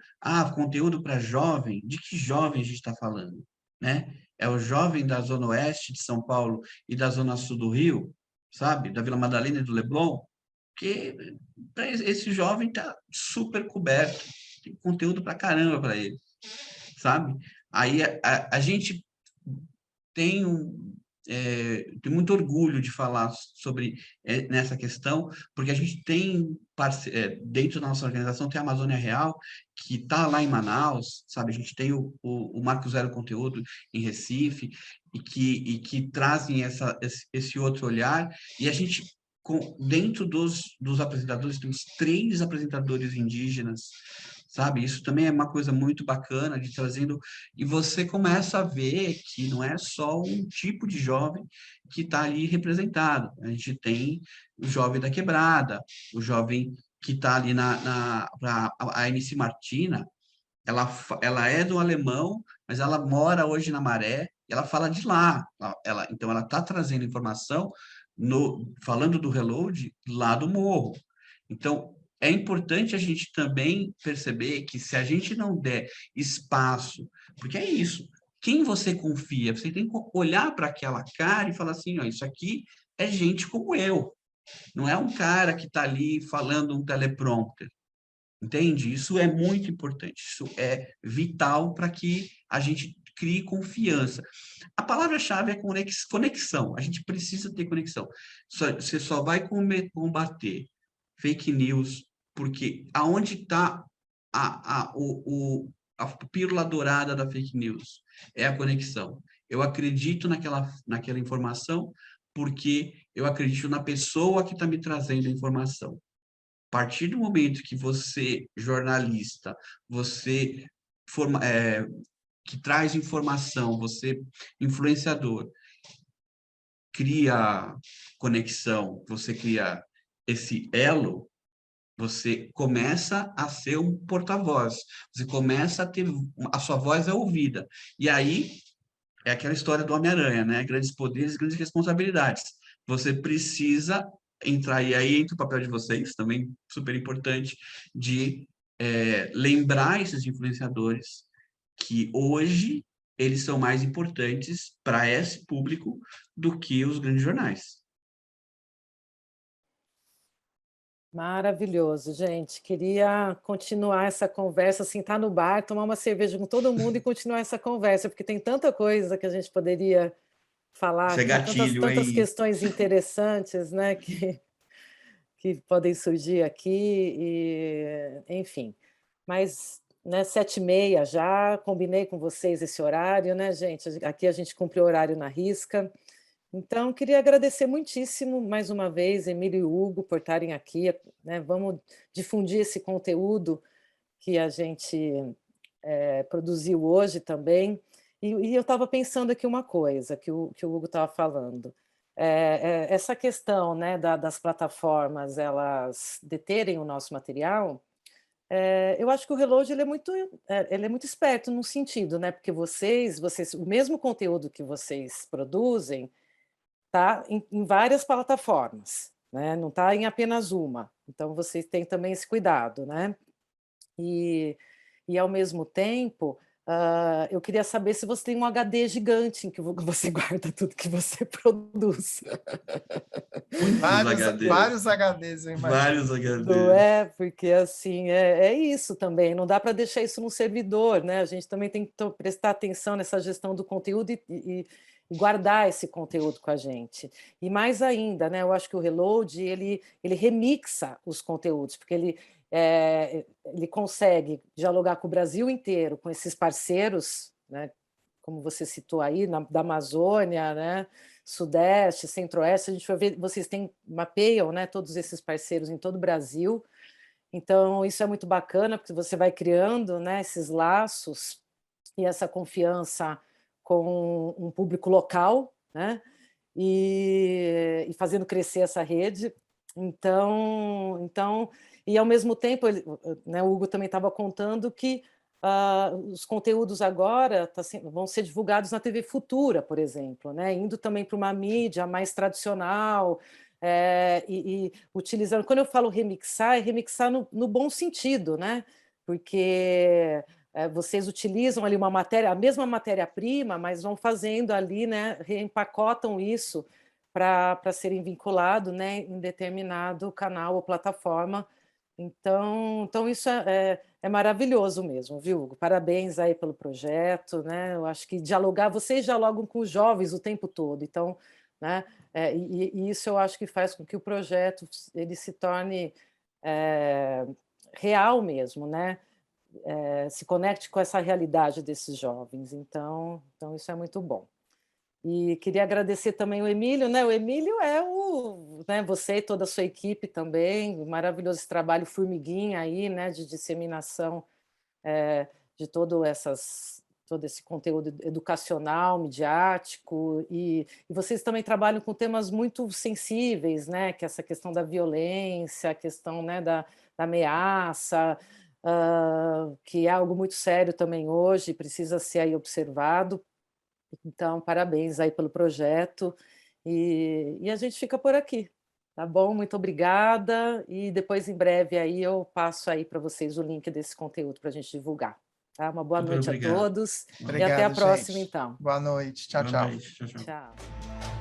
conteúdo para jovem, de que jovem a gente está falando, né? É o jovem da Zona Oeste de São Paulo e da Zona Sul do Rio, sabe? Da Vila Madalena e do Leblon, que esse jovem está super coberto, tem conteúdo para caramba para ele, sabe? Aí a gente tem muito orgulho de falar sobre nessa questão, porque a gente tem, dentro da nossa organização, tem a Amazônia Real, que está lá em Manaus, sabe? A gente tem o Marco Zero Conteúdo em Recife, e que trazem esse outro olhar, e a gente, dentro dos apresentadores, temos 3 apresentadores indígenas, sabe? Isso também é uma coisa muito bacana de trazendo, e você começa a ver que não é só um tipo de jovem que está ali representado. A gente tem o jovem da quebrada, o jovem que está ali a MC Martina, ela é do Alemão, mas ela mora hoje na Maré, e ela fala de lá. Então, ela está trazendo informação, falando do Reload, lá do morro. Então, é importante a gente também perceber que se a gente não der espaço, porque é isso, quem você confia? Você tem que olhar para aquela cara e falar assim, ó, isso aqui é gente como eu. Não é um cara que está ali falando um teleprompter. Entende? Isso é muito importante. Isso é vital para que a gente crie confiança. A palavra-chave é conexão. A gente precisa ter conexão. Você só vai combater fake news porque aonde está a pílula dourada da fake news? É a conexão. Eu acredito naquela informação porque eu acredito na pessoa que está me trazendo a informação. A partir do momento que você, jornalista, você que traz informação, você, influenciador, cria conexão, você cria esse elo, você começa a ser um porta-voz, você começa a ter, a sua voz é ouvida. E aí, é aquela história do Homem-Aranha, né? Grandes poderes, grandes responsabilidades. Você precisa entrar, e aí entra o papel de vocês, também super importante, de lembrar esses influenciadores que hoje eles são mais importantes para esse público do que os grandes jornais. Maravilhoso, gente. Queria continuar essa conversa, sentar no bar, tomar uma cerveja com todo mundo e continuar essa conversa, porque tem tanta coisa que a gente poderia falar Isso é aqui, gatilho, tantas hein? questões interessantes, né, que podem surgir aqui, e, enfim. Mas, né, 7h30 já, combinei com vocês esse horário, né, gente? Aqui a gente cumpre o horário na risca. Então, queria agradecer muitíssimo, mais uma vez, Emílio e Hugo, por estarem aqui, né? Vamos difundir esse conteúdo que a gente produziu hoje também. E eu estava pensando aqui uma coisa que o Hugo estava falando. Essa questão, né, das plataformas elas deterem o nosso material, eu acho que o Reload ele é muito esperto num sentido, né? Porque vocês, o mesmo conteúdo que vocês produzem está em várias plataformas, né? Não está em apenas uma. Então, vocês têm também esse cuidado, né? E ao mesmo tempo, eu queria saber se você tem um HD gigante em que você guarda tudo que você produz. Muitos HDs. Vários HDs, eu imagino. Vários Não HDs. é? Porque assim, é isso também, não dá para deixar isso no servidor, né? A gente também tem que prestar atenção nessa gestão do conteúdo e guardar esse conteúdo com a gente. E mais ainda, né? Eu acho que o Reload ele remixa os conteúdos, porque ele consegue dialogar com o Brasil inteiro, com esses parceiros, né? Como você citou aí, da Amazônia, né? Sudeste, Centro-Oeste, a gente vai ver, vocês mapeiam, né, todos esses parceiros em todo o Brasil, então isso é muito bacana, porque você vai criando, né, esses laços e essa confiança com um público local, né, e fazendo crescer essa rede. Então, e ao mesmo tempo, né, o Hugo também estava contando que os conteúdos agora vão ser divulgados na TV Futura, por exemplo, né? Indo também para uma mídia mais tradicional, e utilizando. Quando eu falo remixar, é remixar no bom sentido, né? Porque vocês utilizam ali a mesma matéria-prima, mas vão fazendo ali, né? Reempacotam isso para serem vinculados, né, em determinado canal ou plataforma. Então isso é maravilhoso mesmo, viu, Hugo? Parabéns aí pelo projeto, né? Eu acho que vocês dialogam com os jovens o tempo todo, então, né? E isso eu acho que faz com que o projeto ele se torne real mesmo, né? Se conecte com essa realidade desses jovens. Então isso é muito bom. E queria agradecer também o Emílio, né? O Emílio né, você e toda a sua equipe também, maravilhoso esse trabalho formiguinha aí, né, de disseminação de todo esse conteúdo educacional, midiático, e vocês também trabalham com temas muito sensíveis, né, que é essa questão da violência, a questão, né, da ameaça, que é algo muito sério também hoje, precisa ser aí observado. Então, parabéns aí pelo projeto e a gente fica por aqui, tá bom? Muito obrigada e depois, em breve, aí eu passo aí para vocês o link desse conteúdo para a gente divulgar. Tá? Uma boa Super noite obrigado. a todos. Obrigado, E até a próxima, gente. então. Boa noite. Tchau, Boa tchau. noite. Tchau, tchau. Tchau.